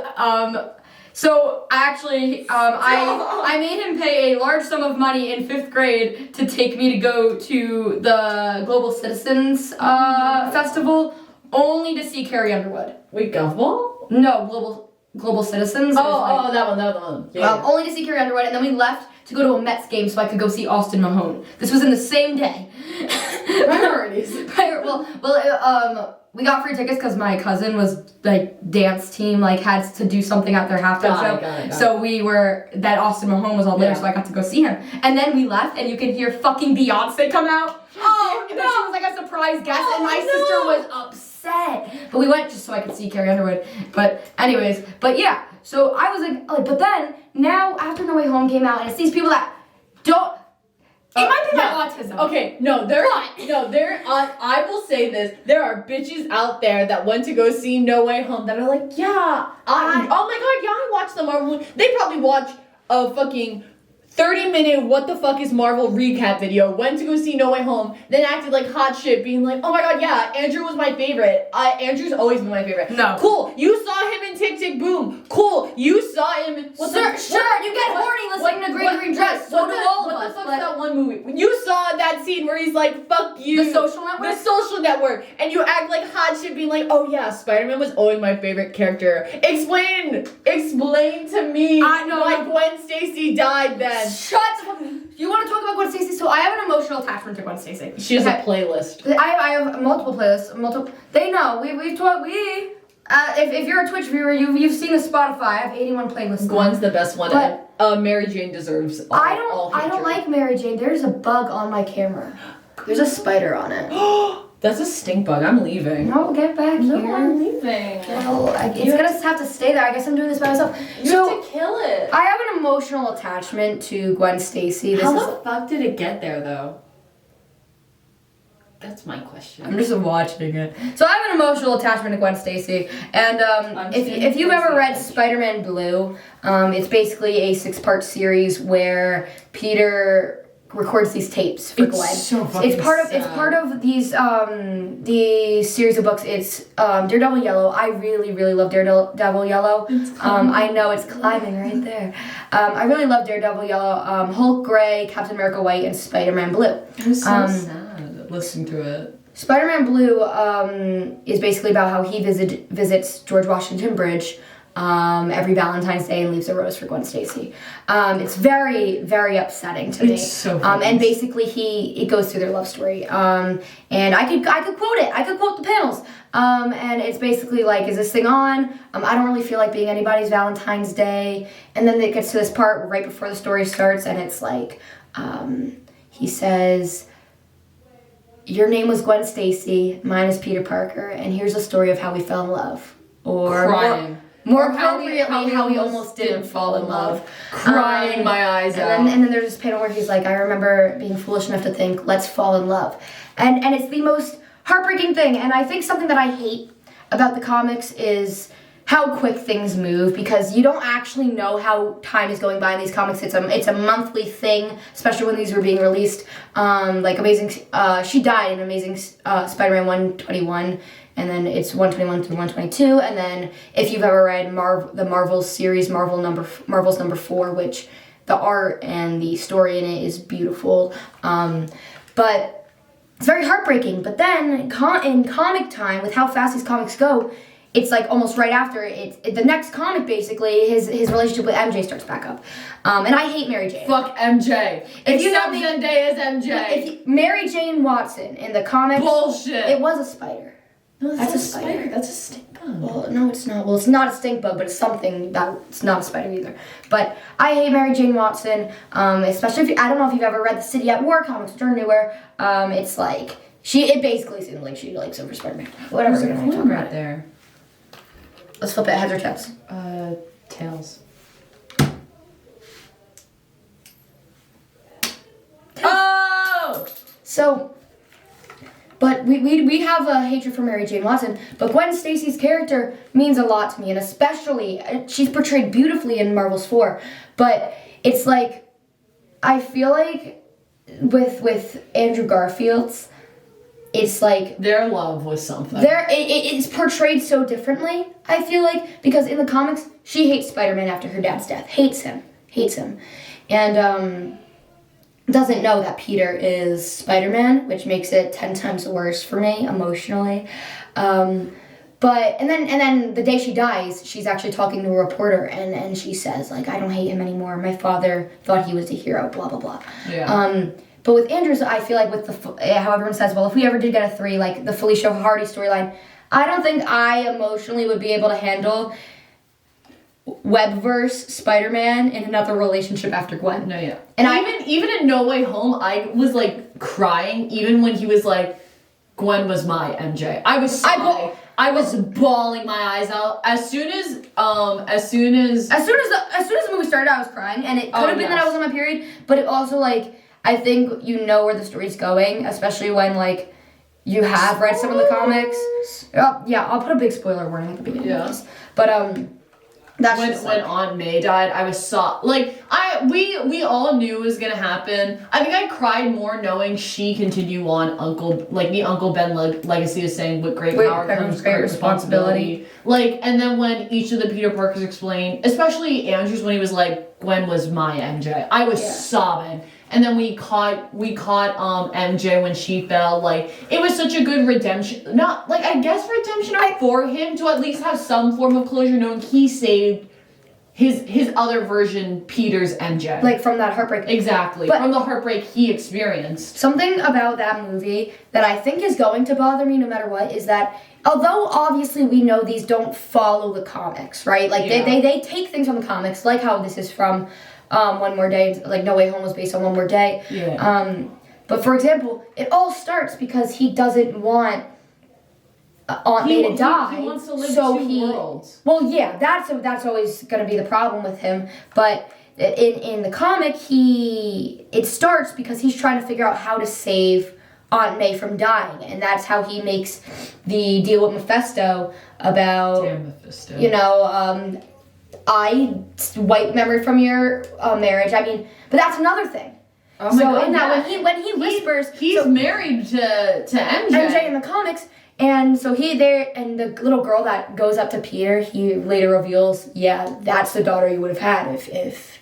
so actually I made him pay a large sum of money in 5th grade to take me to go to the Global Citizens Festival only to see Carrie Underwood. Wait, Golfball? No, Global Citizens. Oh, that one. Yeah. Only to see Carrie Underwood, and then we left to go to a Mets game so I could go see Austin Mahone. This was in the same day. Priorities. We got free tickets because my cousin was like dance team had to do something at their halftime show. Got it. So that Austin Mahone was all there, so I got to go see him. And then we left, and you can hear fucking Beyonce come out. Oh no! She was like a surprise guest, and my sister was upset. But we went just so I could see Carrie Underwood. But yeah. So I was like, but then now after No Way Home came out, and it's these people that don't. It might be my autism. Okay, I will say this. There are bitches out there that went to go see No Way Home that are like, oh my god, yeah, I watched the Marvel movie. They probably watched a fucking 30-minute what the fuck is Marvel recap video, went to go see No Way Home, then acted like hot shit, being like, oh my god, yeah, Andrew was my favorite. Andrew's always been my favorite. No. Cool, you saw him in Tick Tick Boom. Cool, you saw him in... You get horny listening to Green Green Dress. So do all of us. What the fuck's that one movie? You saw that scene where he's like, fuck you. The Social Network? The Social Network. And you act like hot shit, being like, oh yeah, Spider-Man was always my favorite character. Explain to me why Gwen Stacy died then. Shut up. You want to talk about Gwen Stacy? So I have an emotional attachment to Gwen Stacy. She has a playlist. I have multiple playlists. They know. If you're a Twitch viewer, you've seen the Spotify. I have 81 playlists. Gwen's the best one. But Mary Jane deserves all I don't like Mary Jane. There's a bug on my camera. There's a spider on it. That's a stink bug. I'm leaving. No, get back here. No, I'm leaving. Well, it's gonna have to stay there. I guess I'm doing this by myself. You have to kill it. I have an emotional attachment to Gwen Stacy. How the fuck did it get there, though? That's my question. I'm just watching it. So I have an emotional attachment to Gwen Stacy, and if you've ever read Spider-Man Blue, it's basically a 6-part series where Peter records these tapes for Gwen. So fucking It's part of these the series of books. It's Daredevil Yellow. I really love Daredevil Yellow. I know it's climbing right there. I really love Daredevil Yellow. Hulk Gray, Captain America White, and Spider-Man Blue. It was so sad listening to it. Spider-Man Blue is basically about how he visits George Washington Bridge every Valentine's Day and leaves a rose for Gwen Stacy. It's very upsetting to me. It's so and basically it goes through their love story. And I could quote it. I could quote the panels. And it's basically like, is this thing on? I don't really feel like being anybody's Valentine's Day. And then it gets to this part right before the story starts, and it's like, he says, your name was Gwen Stacy, mine is Peter Parker, and here's a story of how we fell in love. Or crying. More appropriately, how we almost didn't fall in love. Crying my eyes out. And then there's this panel where he's like, I remember being foolish enough to think, let's fall in love. And it's the most heartbreaking thing. And I think something that I hate about the comics is how quick things move, because you don't actually know how time is going by in these comics. It's a monthly thing, especially when these were being released. She died in Amazing Spider-Man 121. And then it's 121 through 122, and then if you've ever read the Marvel series, Marvel's number 4, which the art and the story in it is beautiful, but it's very heartbreaking. But then in comic time, with how fast these comics go, it's like almost right after the next comic, basically his relationship with MJ starts back up, and I hate Mary Jane. Fuck MJ. If you know Zendaya is MJ. Mary Jane Watson in the comics, bullshit. It was a spider. No, that's a spider. That's a stink bug. Well, no, it's not. Well, it's not a stink bug, but it's something it's not a spider either. But I hate Mary Jane Watson, especially I don't know if you've ever read the City at War comics, which are newer. It's like it basically seems like she likes over Spider-Man. Whatever. There's a clue right there. Let's flip it. Heads or tails? Tails. Oh! So. But we have a hatred for Mary Jane Watson, but Gwen Stacy's character means a lot to me, and especially, she's portrayed beautifully in Marvel's 4, but it's like, I feel like with Andrew Garfield's, it's like... Their love was something. It's portrayed so differently, I feel like, because in the comics, she hates Spider-Man after her dad's death, hates him, and doesn't know that Peter is Spider-Man, which makes it 10 times worse for me emotionally. But then the day she dies, she's actually talking to a reporter, and she says, like, I don't hate him anymore. My father thought he was a hero, blah blah blah. Yeah. But with Andrews, I feel like with how everyone says, well, if we ever did get a 3, like the Felicia Hardy storyline, I don't think I emotionally would be able to handle Webverse Spider-Man in another relationship after Gwen. No, yeah. And even in No Way Home, I was like crying even when he was like, Gwen was my MJ. I was sobbing. I was bawling my eyes out as soon as the movie started. I was crying, and it could have been that I was on my period, but it also like I think you know where the story's going, especially when like you have read some of the comics. Yeah, I'll put a big spoiler warning at the beginning of this, but when Aunt May died, I was we all knew it was gonna happen. I think I cried more knowing she continued on the Uncle Ben legacy of saying with great power comes great responsibility. Like, and then when each of the Peter Parkers explained, especially Andrews when he was like, Gwen was my MJ, I was sobbing. And then we caught MJ when she fell. Like, it was such a good redemption. Not like I guess redemption arc for him to at least have some form of closure, knowing he saved his other version, Peter's MJ. Like from that heartbreak. Exactly. But from the heartbreak he experienced. Something about that movie that I think is going to bother me no matter what is that although obviously we know these don't follow the comics, right? Like they take things from the comics, like how this is from One More Day, like No Way Home was based on One More Day. Yeah. But for example, it all starts because he doesn't want Aunt May to die. He wants to live two worlds. Well, yeah, that's always going to be the problem with him. But in the comic, it starts because he's trying to figure out how to save Aunt May from dying, and that's how he makes the deal with Mephisto about, damn Mephisto. I wipe memory from your marriage. I mean, but that's another thing. Oh my God, in that yeah. when he whispers, he's married to MJ. MJ in the comics, and so and the little girl that goes up to Peter, he later reveals, yeah, that's the daughter you would have had if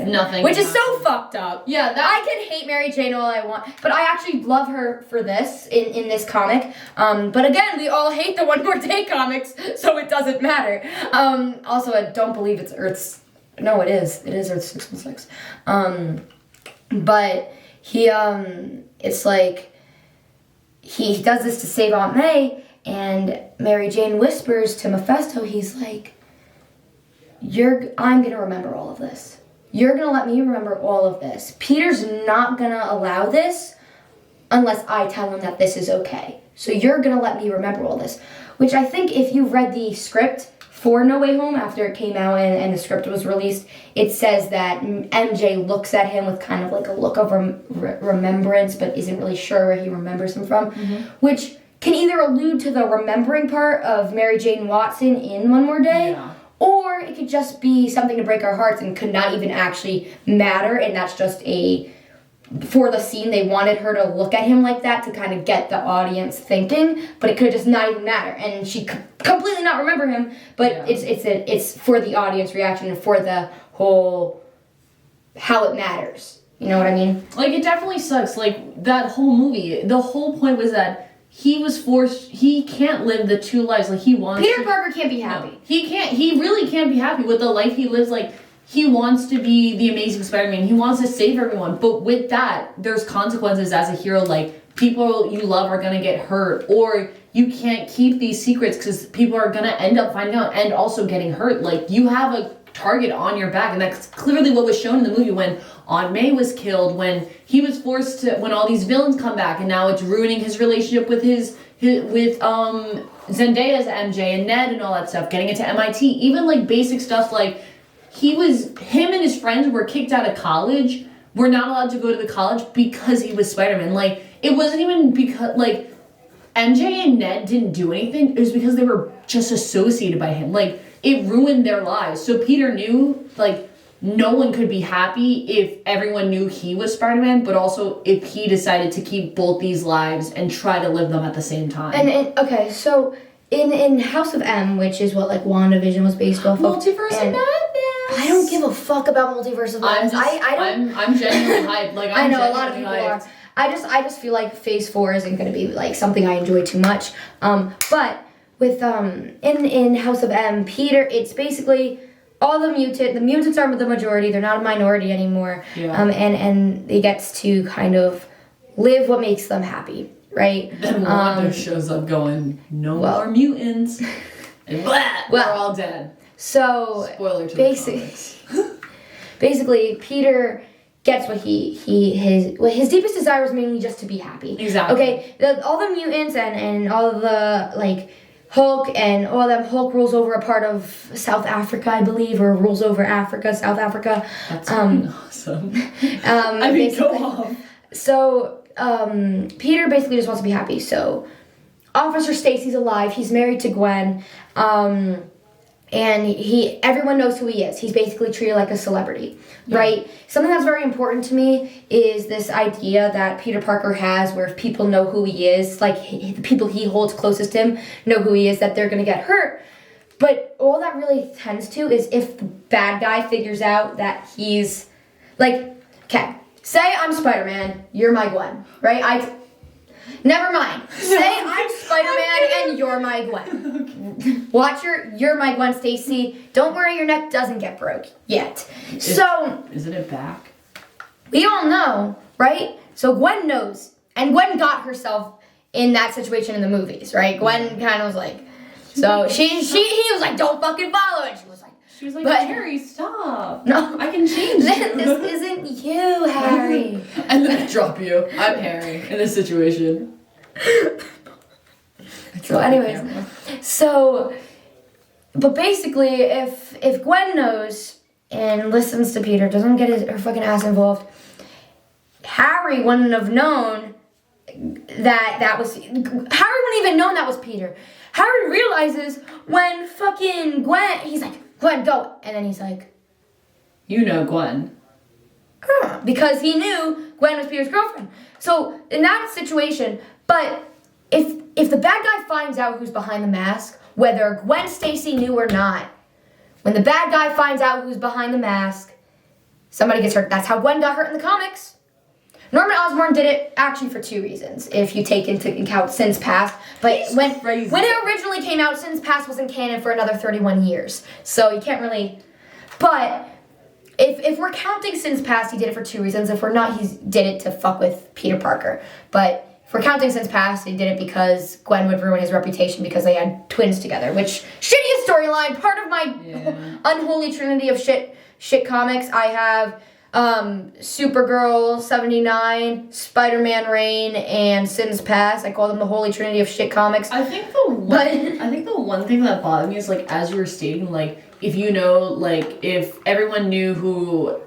nothing. Which is so fucked up. Yeah, I can hate Mary Jane all I want, but I actually love her for this in this comic. But again, we all hate the One More Day comics, so it doesn't matter. Also, I don't believe it's Earth's. No, it is. It is Earth 616. But he it's like he does this to save Aunt May, and Mary Jane whispers to Mephisto, he's like, I'm gonna remember all of this. You're gonna let me remember all of this. Peter's not gonna allow this unless I tell him that this is okay. So you're gonna let me remember all this. Which I think if you read the script for No Way Home after it came out and the script was released, it says that MJ looks at him with kind of like a look of remembrance, but isn't really sure where he remembers him from, which can either allude to the remembering part of Mary Jane Watson in One More Day, or it could just be something to break our hearts and could not even actually matter, and that's just for the scene, they wanted her to look at him like that to kind of get the audience thinking, but it could just not even matter, and she could completely not remember him, but it's for the audience reaction and for the whole how it matters. You know what I mean? Like, it definitely sucks. Like, that whole movie, the whole point was that he was forced, he can't live the two lives like he wants. Peter Parker can't be happy. No, he really can't be happy with the life he lives. Like, he wants to be the Amazing Spider-Man. He wants to save everyone. But with that, there's consequences as a hero. Like, people you love are going to get hurt. Or you can't keep these secrets because people are going to end up finding out and also getting hurt. Like, you have a target on your back. And that's clearly what was shown in the movie when Aunt May was killed, when he was forced to, when all these villains come back, and now it's ruining his relationship with with Zendaya's MJ and Ned and all that stuff, getting into MIT. Even, like, basic stuff like, him and his friends were kicked out of college, were not allowed to go to the college because he was Spider-Man. Like, it wasn't even because, like, MJ and Ned didn't do anything. It was because they were just associated by him. Like, it ruined their lives. So Peter knew, like, no one could be happy if everyone knew he was Spider-Man, but also if he decided to keep both these lives and try to live them at the same time. And okay, so in House of M, which is what, like, WandaVision was based off of. Multiverse of Madness. I don't give a fuck about Multiverse of Madness. I'm genuinely hyped. Like, I know a lot of people are. I just feel like Phase 4 isn't going to be like something I enjoy too much. But with in House of M, Peter, it's basically all the mutants are the majority. They're not a minority anymore. Yeah. And they gets to kind of live what makes them happy, right? Then Wanda shows up going, no more mutants. And blah, we're all dead. So spoiler to the comics. Basically, Peter gets what his deepest desire was mainly just to be happy. Exactly. Okay, all the mutants and all of the, like, Hulk and all of them. Hulk rules over a part of South Africa, I believe, or rules over South Africa. That's awesome. I mean, go on. So Peter basically just wants to be happy. So Officer Stacy's alive. He's married to Gwen. And everyone knows who he is. He's basically treated like a celebrity, right? Something that's very important to me is this idea that Peter Parker has where if people know who he is, like the people he holds closest to him know who he is, that they're going to get hurt. But all that really tends to is if the bad guy figures out that he's, like, okay, say I'm Spider-Man, you're my Gwen, right? Never mind. Say I'm Spider-Man and you're my Gwen. Okay. Watcher, you're my Gwen Stacy. Don't worry, your neck doesn't get broke yet. Isn't it back? We all know, right? So Gwen knows. And Gwen got herself in that situation in the movies, right? Gwen kind of was like, so he was like, don't fucking follow it. She was like, Harry, stop. No. I can change you. This isn't you, Harry. I'm gonna drop you. I'm Harry in this situation. So anyways, but basically, if Gwen knows and listens to Peter, doesn't get her fucking ass involved, Harry wouldn't have known that was, Harry wouldn't even known that was Peter. Harry realizes when fucking Gwen, he's like, Gwen, go. And then he's like, you know Gwen. because he knew Gwen was Peter's girlfriend. So in that situation, but if the bad guy finds out who's behind the mask, whether Gwen Stacy knew or not, when the bad guy finds out who's behind the mask, somebody gets hurt. That's how Gwen got hurt in the comics. Norman Osborn did it actually for 2 reasons, if you take into account Sins Past. But when it originally came out, Sins Past wasn't canon for another 31 years. So you can't really... But if we're counting Sins Past, he did it for 2 reasons. If we're not, he did it to fuck with Peter Parker. But if we're counting Sins Past, he did it because Gwen would ruin his reputation because they had twins together. Which, shittiest storyline, part of my unholy trinity of shit comics. I have... Supergirl 79, Spider-Man Reign, and Sins Past. I call them the holy trinity of shit comics. I think the one thing that bothered me is, like, as you were stating, like, if you know, like, if everyone knew who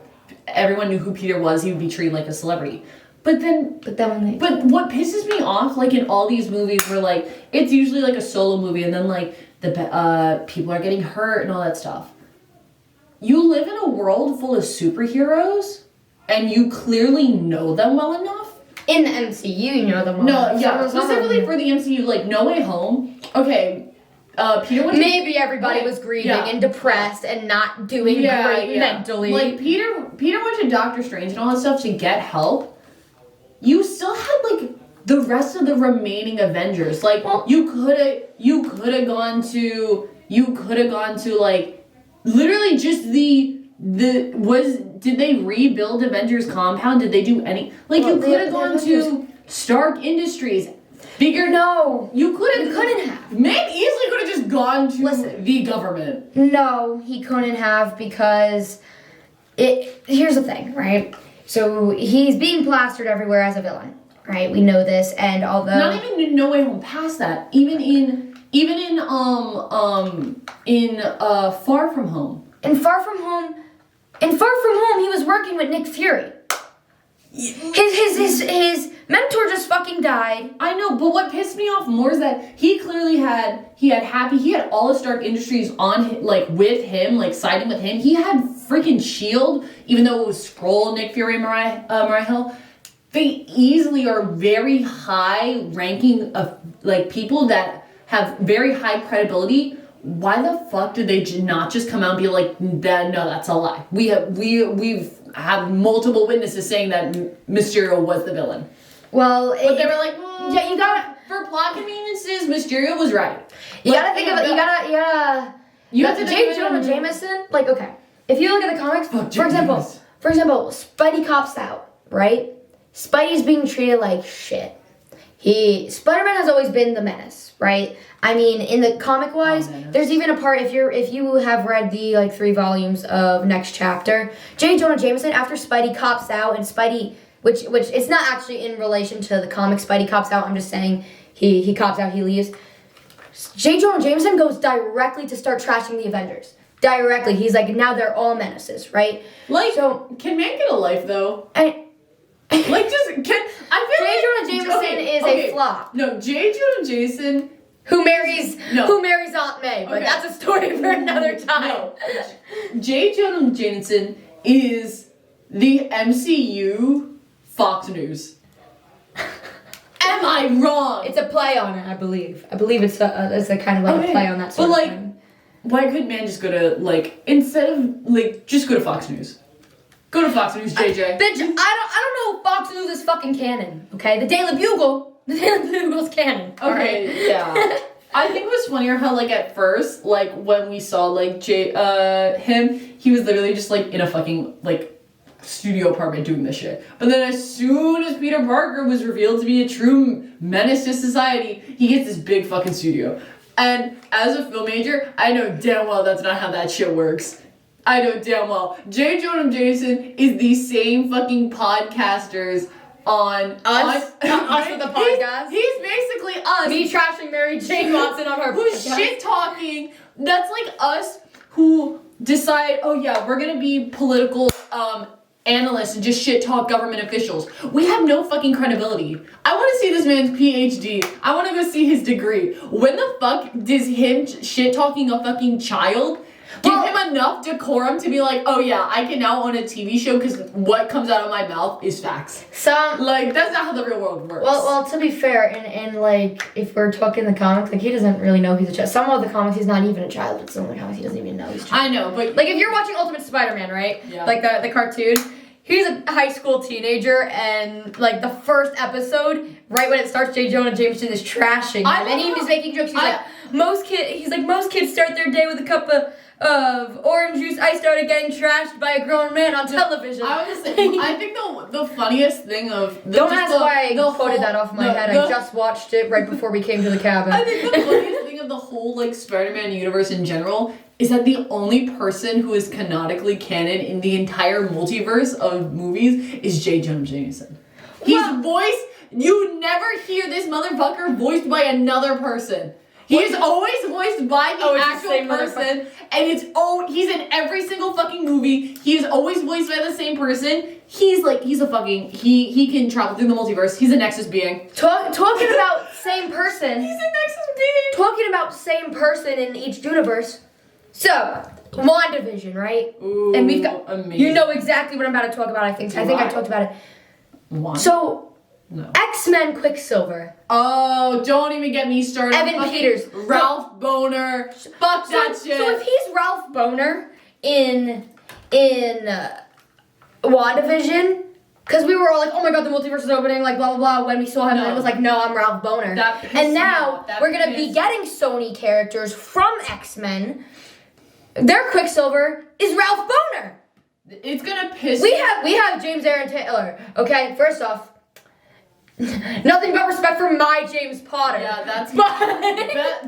Peter was, he would be treated like a celebrity. But what pisses me off, like, in all these movies where, like, it's usually like a solo movie and then, like, the people are getting hurt and all that stuff. You live in a world full of superheroes, and you clearly know them well enough. In the MCU, you know them well enough. No, yeah, specifically for the MCU, like, No Way Home. Okay, Peter went Maybe everybody was grieving and depressed and not doing great mentally. Like, Peter went to Doctor Strange and all that stuff to get help. You still had, like, the rest of the remaining Avengers. Like, you could have gone to, like, literally just did they rebuild Avengers compound? Did they do any, like, you could have gone to Stark Industries. No. You couldn't have. Man easily could have just gone to the government. No, he couldn't have because here's the thing, right? So he's being plastered everywhere as a villain, right? We know this, and although not even in No Way Home past that, even in Far From Home. In Far From Home, he was working with Nick Fury. His mentor just fucking died. I know, but what pissed me off more is that he clearly had all of Stark Industries on, like, with him, like, siding with him. He had freaking S.H.I.E.L.D., even though it was Skrull, Nick Fury, and Mariah Hill. They easily are very high ranking of, like, people that have very high credibility. Why the fuck did they not just come out and be like, no, that's a lie? We've have multiple witnesses saying that Mysterio was the villain. Well, but they were like, yeah, you gotta, for plot conveniences, Mysterio was right. You gotta think of it. You have to J. Jonah Jameson. Like, okay, if you look at the comics, for example, Spidey cops out, right? Spidey's being treated like shit. Spider-Man has always been the menace, right? I mean, in the comic-wise, there's even a part, if you have read the, like, 3 volumes of Next Chapter, J. Jonah Jameson, after Spidey cops out, and Spidey, which it's not actually in relation to the comic, Spidey cops out, I'm just saying, he cops out, he leaves. J. Jonah Jameson goes directly to start trashing the Avengers. Directly. He's like, now they're all menaces, right? Like, so, can man get a life, though? Like, just, J. Jonah Jameson is a flop. No, J. Jonah Jameson... Who marries Aunt May, but that's a story for another time. No. J. Jonah Jameson is the MCU Fox News. Am I wrong? It's a play on it, I believe. I believe it's a kind of like a play on that sort of thing. Why couldn't man just go to, like, instead of, like, just go to Fox News? Go to Fox News, JJ. Bitch, I don't know if Fox News is fucking canon, okay? The Daily Bugle's canon. Okay, yeah. I think it was funnier how, like, at first, like, when we saw, like, him, he was literally just, like, in a fucking, like, studio apartment doing this shit. But then as soon as Peter Parker was revealed to be a true menace to society, he gets this big fucking studio. And as a film major, I know damn well that's not how that shit works. I know damn well. J. Jonah Jameson is the same fucking podcasters on us with the podcast. He's basically us. Me trashing Mary Jane Watson on her who's podcast. Shit talking. That's like us who decide, oh yeah, we're gonna be political analysts and just shit talk government officials. We have no fucking credibility. I want to see this man's PhD. I want to go see his degree. When the fuck does him shit talking a fucking child Give him enough decorum to be like, oh yeah, I can now own a TV show because what comes out of my mouth is facts. Like, that's not how the real world works. Well, to be fair, and like, if we're talking the comics, like, he doesn't really know he's a child. Some of the comics, he's not even a child, but some of the comics, he doesn't even know he's a child. I know, but... Like, if you're watching Ultimate Spider-Man, right? Yeah. Like, the cartoon, he's a high school teenager, and, like, the first episode, right when it starts, J. Jonah Jameson is trashing him. And he was making jokes. Most kids start their day with a cup of orange juice. I started getting trashed by a grown man on television. I think the funniest thing of... Don't ask why I quoted that off my head. I just watched it right before we came to the cabin. I think the funniest thing of the whole, like, Spider-Man universe in general is that the only person who is canonically canon in the entire multiverse of movies is J. Jonah Jameson. He's voiced... You never hear this motherfucker voiced by another person. He is always voiced by the actual person, and he's in every single fucking movie. He is always voiced by the same person. He can travel through the multiverse. He's a Nexus being. Talking about same person. He's a Nexus being. Talking about same person in each universe. So, WandaVision, right? Ooh, and we've got amazing. You know exactly what I'm about to talk about, I think. I talked about it. Wanda? So, no. X-Men Quicksilver. Oh, don't even get me started. Evan Peters. Ralph Boner. Fuck that shit. So if he's Ralph Boner in WandaVision, because we were all like, oh my god, the multiverse is opening, like blah blah blah, when we saw him, and it was like, no, I'm Ralph Boner. And now we're gonna be getting Sony characters from X-Men. Their Quicksilver is Ralph Boner. It's gonna piss We have James Aaron Taylor. Okay, first off, nothing but respect for my James Potter. Yeah, that's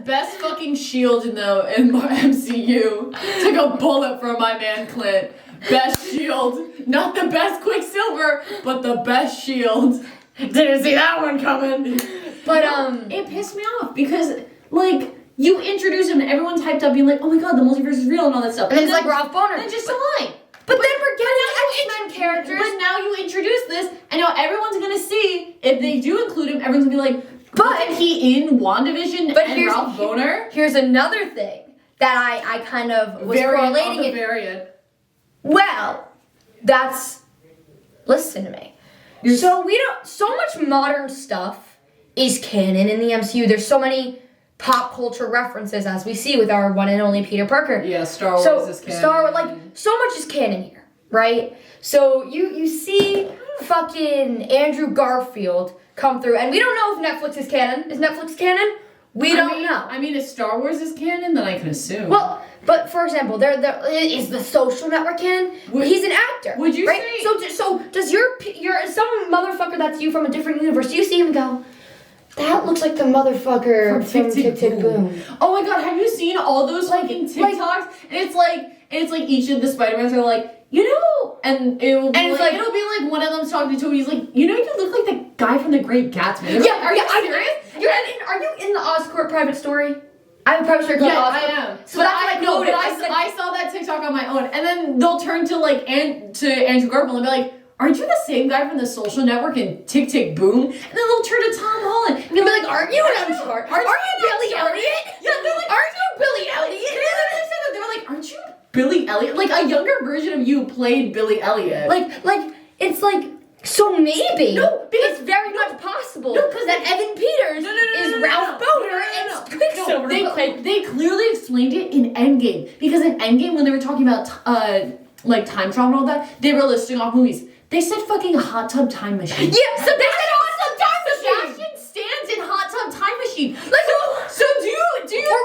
best fucking shield in the MCU. Took a bullet from my man Clint. Best shield, not the best Quicksilver, but the best shield. Didn't see that one coming. But it pissed me off because like you introduce him and everyone's hyped up being like, oh my god, the multiverse is real and all that stuff. And it's like Ralph Boner. And just a line. But then we're getting X-Men characters. But now you introduce this, and now everyone's gonna see, if they do include him, everyone's gonna be like, wasn't he in WandaVision and Ralph Boner? Here's another thing that I kind of was correlating it. Variant. Well, listen to me. So much modern stuff is canon in the MCU. There's so many pop culture references, as we see with our one and only Peter Parker. Yeah, Star Wars is canon. So much is canon here, right? So you see fucking Andrew Garfield come through, and we don't know if Netflix is canon. Is Netflix canon? We don't know. I mean, if Star Wars is canon, then I can assume. Well, but for example, there is the Social Network canon. He's an actor. Would you right? say? So does your some motherfucker that's you from a different universe? Do you see him go? That looks like the motherfucker from Tick Tick Boom. Oh my god, have you seen all those fucking TikToks? And it's like each of the Spider-Mans are like, you know, and it'll be like one of them's talking to Toby. He's like, you know, you look like the guy from The Great Gatsby. Yeah, are you serious? Are you in the Oscorp private story? I have a private story called Oscorp. I am. So but I saw that TikTok on my own, and then they'll turn to Andrew Garfield and be like, aren't you the same guy from The Social Network and Tick Tick Boom? And then they'll turn to Tom Holland and be like, aren't you an Uncharted? Are you Billy Elliot? Yeah, they're like, aren't you Billy Elliot? They were like, aren't you Billy Elliot? Like, a younger version of you played Billy Elliot. It's like, so maybe. No, because it's very much possible because that Evan Peters is Ralph Boner and Quicksilver. They clearly explained it in Endgame. Because in Endgame, when they were talking about, time travel and all that, they were listing off movies. They said fucking Hot Tub Time Machine. Yeah, so they said Hot Tub Time Machine. Sebastian stands in Hot Tub Time Machine. Like, so do you? Or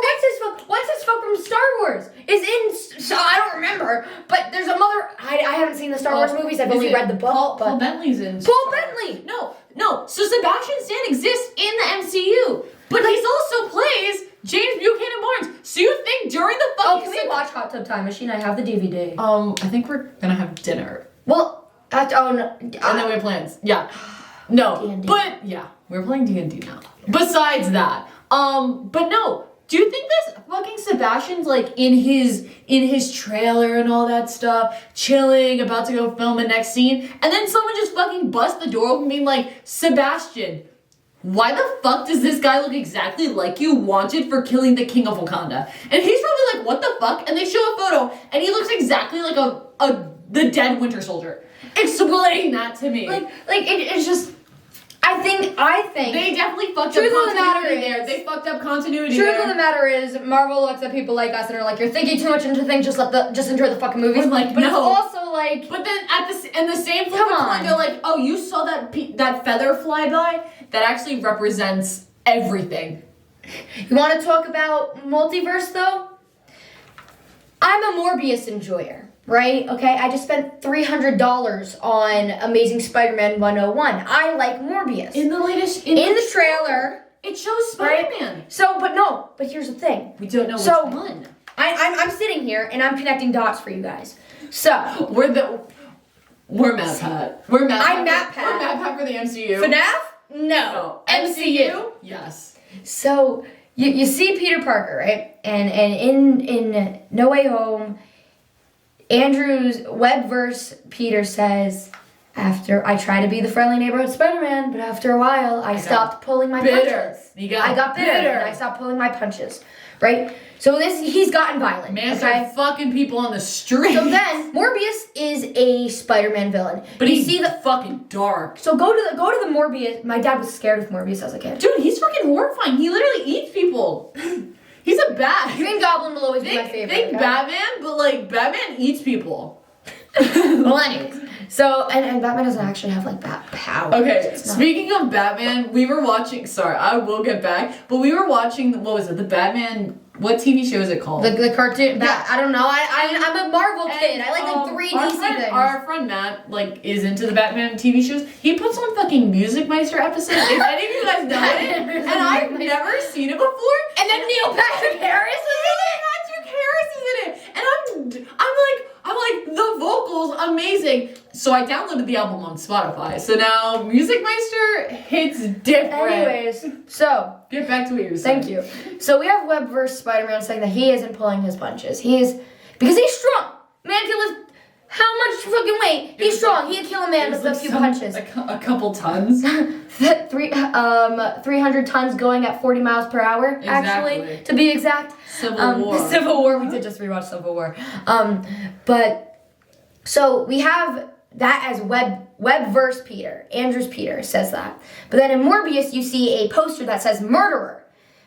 what's his fuck from Star Wars is in? So I don't remember, but there's a mother. I haven't seen the Star Wars movies. I've only read the book. Paul Bentley's in. Paul Bentley. No. So Sebastian Stan exists in the MCU, but he's also plays James Buchanan Barnes. So you think during the fucking? Can we watch Hot Tub Time Machine? I have the DVD. I think we're gonna have dinner. Well. And then we have plans. Yeah. No. D&D. But yeah, we're playing D&D now. Besides that, but no. Do you think this fucking Sebastian's like in his trailer and all that stuff, chilling, about to go film the next scene, and then someone just fucking busts the door open being like, Sebastian, why the fuck does this guy look exactly like you wanted for killing the king of Wakanda? And he's probably like, what the fuck? And they show a photo, and he looks exactly like the dead Winter Soldier. Explain that to me. It's just. I think they definitely fucked up continuity there. They fucked up continuity there. there. Truth of the matter is, Marvel looks at people like us and are like, "You're thinking too much into things. Just enjoy the fucking movies." Like, but no. it's also like, but then in the same flip of the coin, they're like, "Oh, you saw that feather fly by? That actually represents everything." You want to talk about multiverse though? I'm a Morbius enjoyer. Right? Okay, I just spent $300 on Amazing Spider-Man 101. I like Morbius. In the latest... In the trailer... It shows Spider-Man. Right? So, but here's the thing. We don't know which one. I'm sitting here, and I'm connecting dots for you guys. So... We're Matt Pat. We're Matt Pat. I'm Matt Pat. We're Matt Pat for the MCU. FNAF? No. MCU? Yes. So, you see Peter Parker, right? And in No Way Home... Andrew's Webverse Peter says, after I try to be the friendly neighborhood Spider-Man, but after a while I stopped pulling my punches. I got bitter and I stopped pulling my punches. Right? So he's gotten violent. Man started fucking people on the street. So then Morbius is a Spider-Man villain. But he's fucking dark. So go to the Morbius. My dad was scared of Morbius as a kid. Dude, he's fucking horrifying. He literally eats people. He's a bat. Green Goblin will always be my favorite. Think Batman, but like Batman eats people. Well, anyways, so and Batman doesn't actually have like bat power. Okay, speaking of Batman, we were watching. Sorry, I will get back, but we were watching. What was it? The Batman. What TV show is it called? The cartoon. I don't know. I'm a Marvel kid. I like the 3 DC things. Our friend Matt is into the Batman TV shows. He puts on fucking Music Meister episodes. If any of you guys know it, and I've never seen it before. And then Neil Patrick Harris is in it. Patrick Harris is in it, and I'm like the vocals amazing. So I downloaded the album on Spotify. So now Music Meister hits different. Anyways, so get back to what you were saying. Thank you. So we have Webverse Spider-Man saying that he isn't pulling his punches. Because he's strong. Man can lift how much fucking weight? He's strong. He can kill a man with a few punches. A couple tons. 300 tons going at 40 miles per hour, actually, to be exact. Civil War. Civil War. We did just rewatch Civil War. But so we have that as Webverse Peter. Andrew's Peter says that. But then in Morbius, you see a poster that says murderer.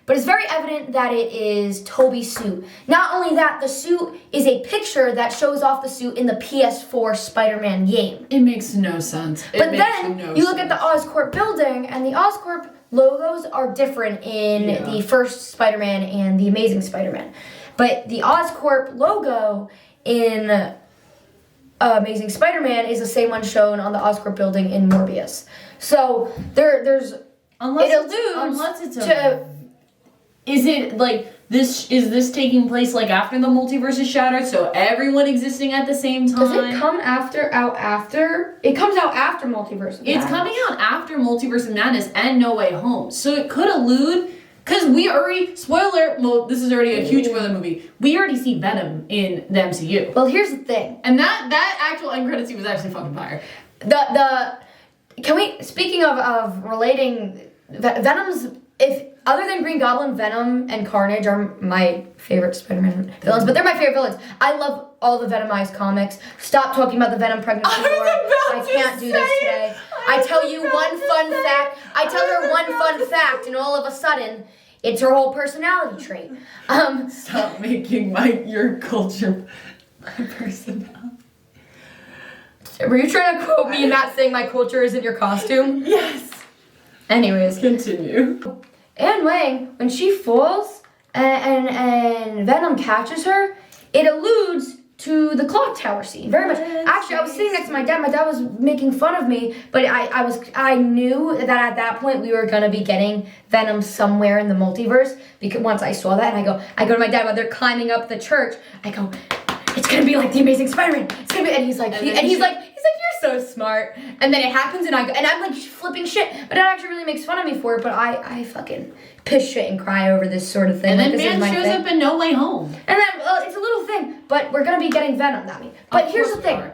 But it's very evident that it is Toby's suit. Not only that, the suit is a picture that shows off the suit in the PS4 Spider-Man game. It makes no sense. But then you look at the Oscorp building, and the Oscorp logos are different in the first Spider-Man and the Amazing Spider-Man. But the Oscorp logo in Amazing Spider-Man is the same one shown on the Oscorp building in Morbius. So there's unless it's is it like this? Is this taking place like after the multiverse is shattered? So everyone existing at the same time? Does it come after? It comes out after Multiverse of Madness. It's coming out after Multiverse of Madness and No Way Home. So it could allude, because we already, spoiler, well, this is already a huge spoiler movie. We already see Venom in the MCU. Well, here's the thing. And that actual end credit scene was actually fucking fire. Speaking of relating, Venom's, other than Green Goblin, Venom and Carnage are my favorite Spider-Man villains, but they're my favorite villains. I love all the Venomized comics. Stop talking about the Venom pregnancy war. I can't do this today. I tell you one fun fact. I tell her one fun fact, and all of a sudden, it's her whole personality trait. Stop making your culture my personality. Were you trying to quote me and not saying my culture isn't your costume? Yes. Anyways. Continue. Anne Wang, when she falls and Venom catches her, it alludes to the clock tower scene very much. Actually, I was sitting next to my dad. My dad was making fun of me, but I knew that at that point we were gonna be getting Venom somewhere in the multiverse. Because once I saw that, and I go to my dad while they're climbing up the church. I go, it's gonna be like the Amazing Spider-Man. It's gonna be, and he's like, he's like, you're so smart. And then it happens, and I'm like flipping shit. But it actually really makes fun of me for it. But I fucking piss shit and cry over this sort of thing. And like, then man shows up in No Way Home. And then it's a little thing, but we're gonna be getting Venom, that means. But here's the thing.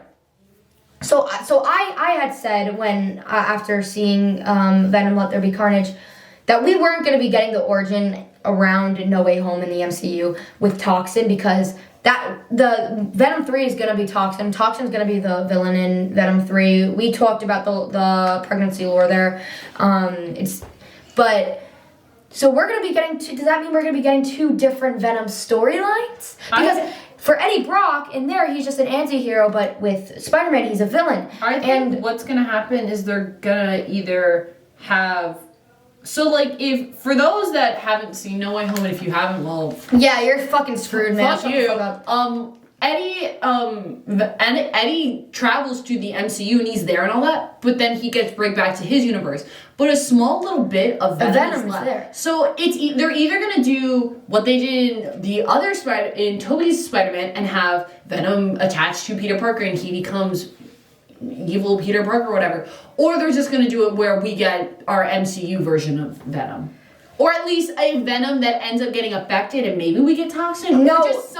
So I had said when after seeing Venom Let There Be Carnage, that we weren't going to be getting the origin around No Way Home in the MCU with Toxin, because the Venom 3 is going to be Toxin. Toxin's going to be the villain in Venom 3. We talked about the pregnancy lore there. So we're going to be getting does that mean we're going to be getting 2 different Venom storylines? Because for Eddie Brock, in there, he's just an anti-hero, but with Spider-Man, he's a villain. I think what's going to happen is they're going to either have... So, like, if... For those that haven't seen No Way Home, and if you haven't, well... Yeah, you're fucking screwed, man. Fuck you. Eddie travels to the MCU and he's there and all that, but then he gets brought back to his universe. But a small little bit of Venom is left. There. So they're either gonna do what they did in the other in Tobey's Spider-Man and have Venom attached to Peter Parker and he becomes evil Peter Parker or whatever, or they're just gonna do it where we get our MCU version of Venom. Or at least a Venom that ends up getting affected and maybe we get Toxin. No. Or just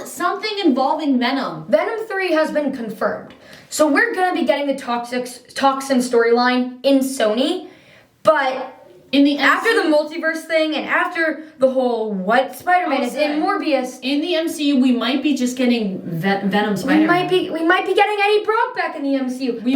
something involving Venom. Venom 3 has been confirmed. So we're going to be getting the Toxin storyline in Sony. But after the multiverse thing and after the whole what Spider-Man is in Morbius. In the MCU, we might be just getting Venom Spider-Man. We might be getting Eddie Brock back in the MCU. We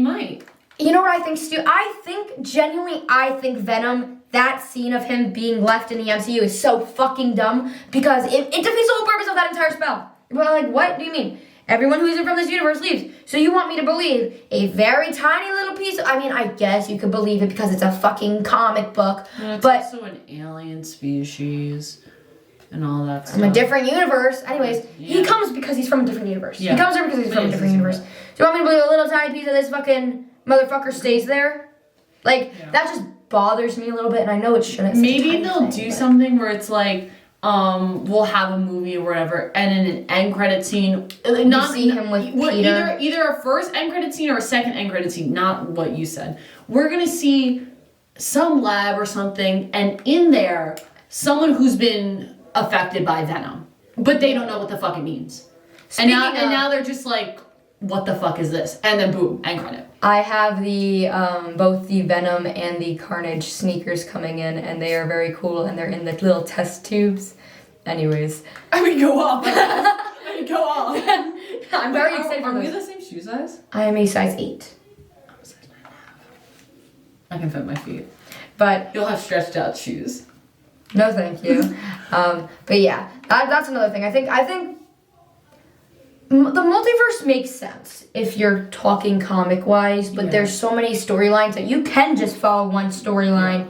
might. You know what I think, Stu? I think Venom, that scene of him being left in the MCU is so fucking dumb because it defeats the whole purpose of that entire spell. Well, like, what do you mean? Everyone who isn't from this universe leaves. So you want me to believe a very tiny little piece I guess you could believe it because it's a fucking comic book. It's also an alien species and all that stuff. From a different universe. Anyways, he comes because he's from a different universe. Yeah. He comes there because he's from a different universe. So you want me to believe a little tiny piece of this fucking motherfucker stays there? Like, that just bothers me a little bit, and I know it shouldn't. Maybe they'll do something where it's like, we'll have a movie or whatever, and in an end credit scene, see him with Peter. Either a first end credit scene or a second end credit scene, not what you said. We're gonna see some lab or something, and in there, someone who's been affected by Venom, but they don't know what the fuck it means. And now they're just like, what the fuck is this? And then boom, end credit. I have the both the Venom and the Carnage sneakers coming in, and they are very cool, and they're in the little test tubes. Anyways. I mean, go off. I'm very excited for Are we those. the same shoe size? I am a size 8. I'm a size 9.5. I can fit my feet. But you'll have stretched out shoes. No, thank you. But yeah, that's another thing. I think the multiverse makes sense if you're talking comic-wise, but there's so many storylines that you can just follow one storyline.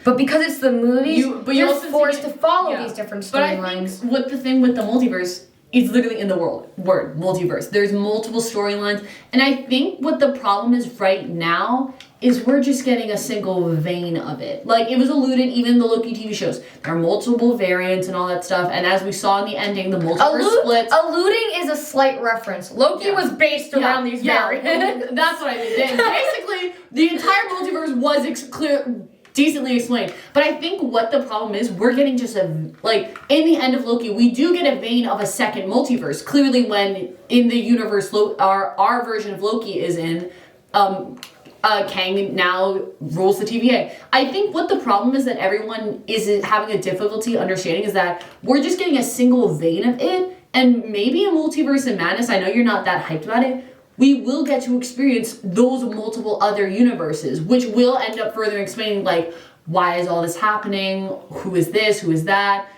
But because it's the movies, you're forced to follow these different storylines. But I think what the thing with the multiverse is literally in the word multiverse. There's multiple storylines, and I think what the problem is right now is we're just getting a single vein of it. Like, it was alluded even in the Loki TV shows. There are multiple variants and all that stuff, and as we saw in the ending, the multiverse splits. Alluding is a slight reference. Loki was based around these variants. That's what I mean. Basically, the entire multiverse was decently explained. But I think what the problem is, we're getting just in the end of Loki, we do get a vein of a second multiverse. Clearly, when in the universe, our version of Loki is in, Kang now rules the TVA. I think what the problem is that everyone is having a difficulty understanding is that we're just getting a single vein of it, and maybe a multiverse in madness, I know you're not that hyped about it, we will get to experience those multiple other universes, which will end up further explaining, like, why is all this happening, who is this, who is that,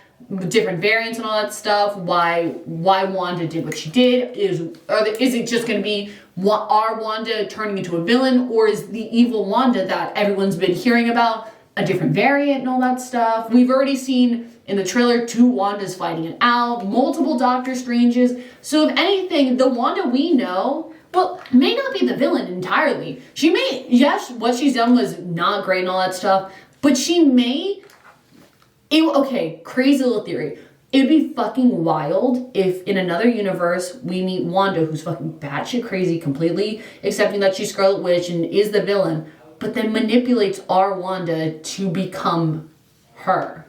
different variants and all that stuff, why Wanda did what she did, is it just going to be our Wanda turning into a villain, or is the evil Wanda that everyone's been hearing about a different variant and all that stuff? We've already seen in the trailer 2 Wandas fighting it out, multiple Doctor Stranges, so if anything, the Wanda we know, well, may not be the villain entirely. She may, yes, what she's done was not great and all that stuff, but she may, crazy little theory. It'd be fucking wild if in another universe we meet Wanda, who's fucking batshit crazy, completely accepting that she's Scarlet Witch and is the villain, but then manipulates our Wanda to become her.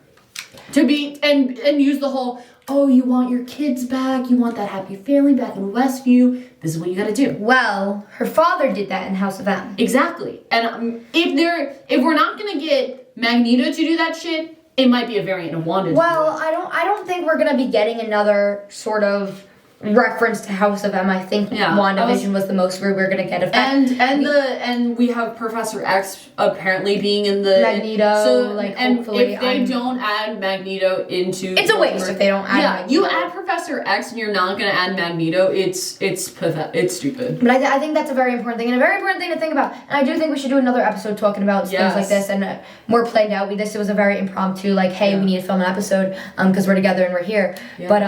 To be, and use the whole, oh, you want your kids back, you want that happy family back in Westview, this is what you gotta do. Well, her father did that in House of M. Exactly. And if we're not gonna get Magneto to do that shit, it might be a variant of Wanda. Well, I don't think we're gonna be getting another sort of reference to House of M. I think WandaVision was the most we're gonna get of that. And we have Professor X apparently being in the Magneto, and hopefully if they don't add Magneto into it's a waste if they don't add Magneto. You add Professor X and you're not gonna add Magneto, it's pathetic. It's stupid. But I think that's a very important thing and a very important thing to think about. And I do think we should do another episode talking about things like this and more planned out. This was a very impromptu, like, hey, we need to film an episode because we're together and we're here. Yeah. But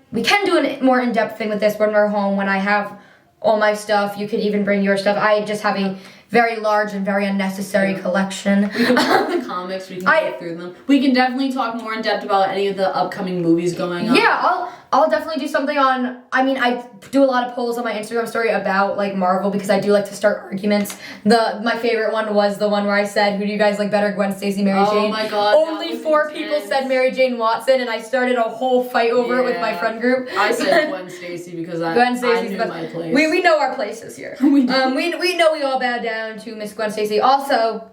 we can do a more in-depth thing with this when we're home, when I have all my stuff. You could even bring your stuff. I just have a very large and very unnecessary collection. We can talk the comics, we can go through them. We can definitely talk more in depth about any of the upcoming movies going on. Yeah, I'll definitely do something on, I do a lot of polls on my Instagram story about, like, Marvel because I do like to start arguments. My favorite one was the one where I said, who do you guys like better, Gwen Stacy, Mary Jane? Oh my god. Only 4 people said Mary Jane Watson, and I started a whole fight over it with my friend group. I said Gwen Stacy because I knew my place. We know our places here. we know we all bow down to Miss Gwen Stacy. Also,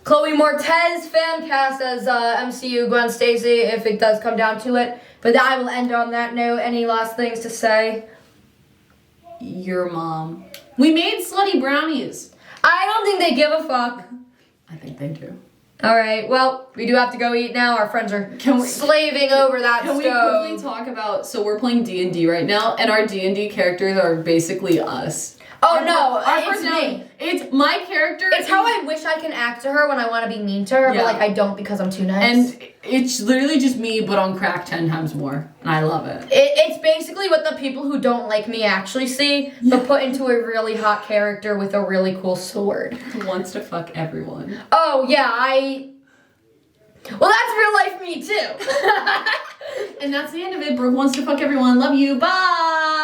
Chloe Moretz fan cast as MCU Gwen Stacy if it does come down to it. But I will end on that note. Any last things to say? Your mom. We made slutty brownies. I don't think they give a fuck. I think they do. All right. Well, we do have to go eat now. Our friends are slaving over that stove. Can we quickly talk about? So we're playing D&D right now, and our D&D characters are basically us. Oh no, it's me. It's my character. It's how I wish I can act to her when I want to be mean to her, but like I don't because I'm too nice. And it's literally just me, but on crack 10 times more, and I love it. It's basically what the people who don't like me actually see, but put into a really hot character with a really cool sword. Who wants to fuck everyone? Oh yeah, well, that's real life me too. And that's the end of it. Brooke wants to fuck everyone. Love you. Bye.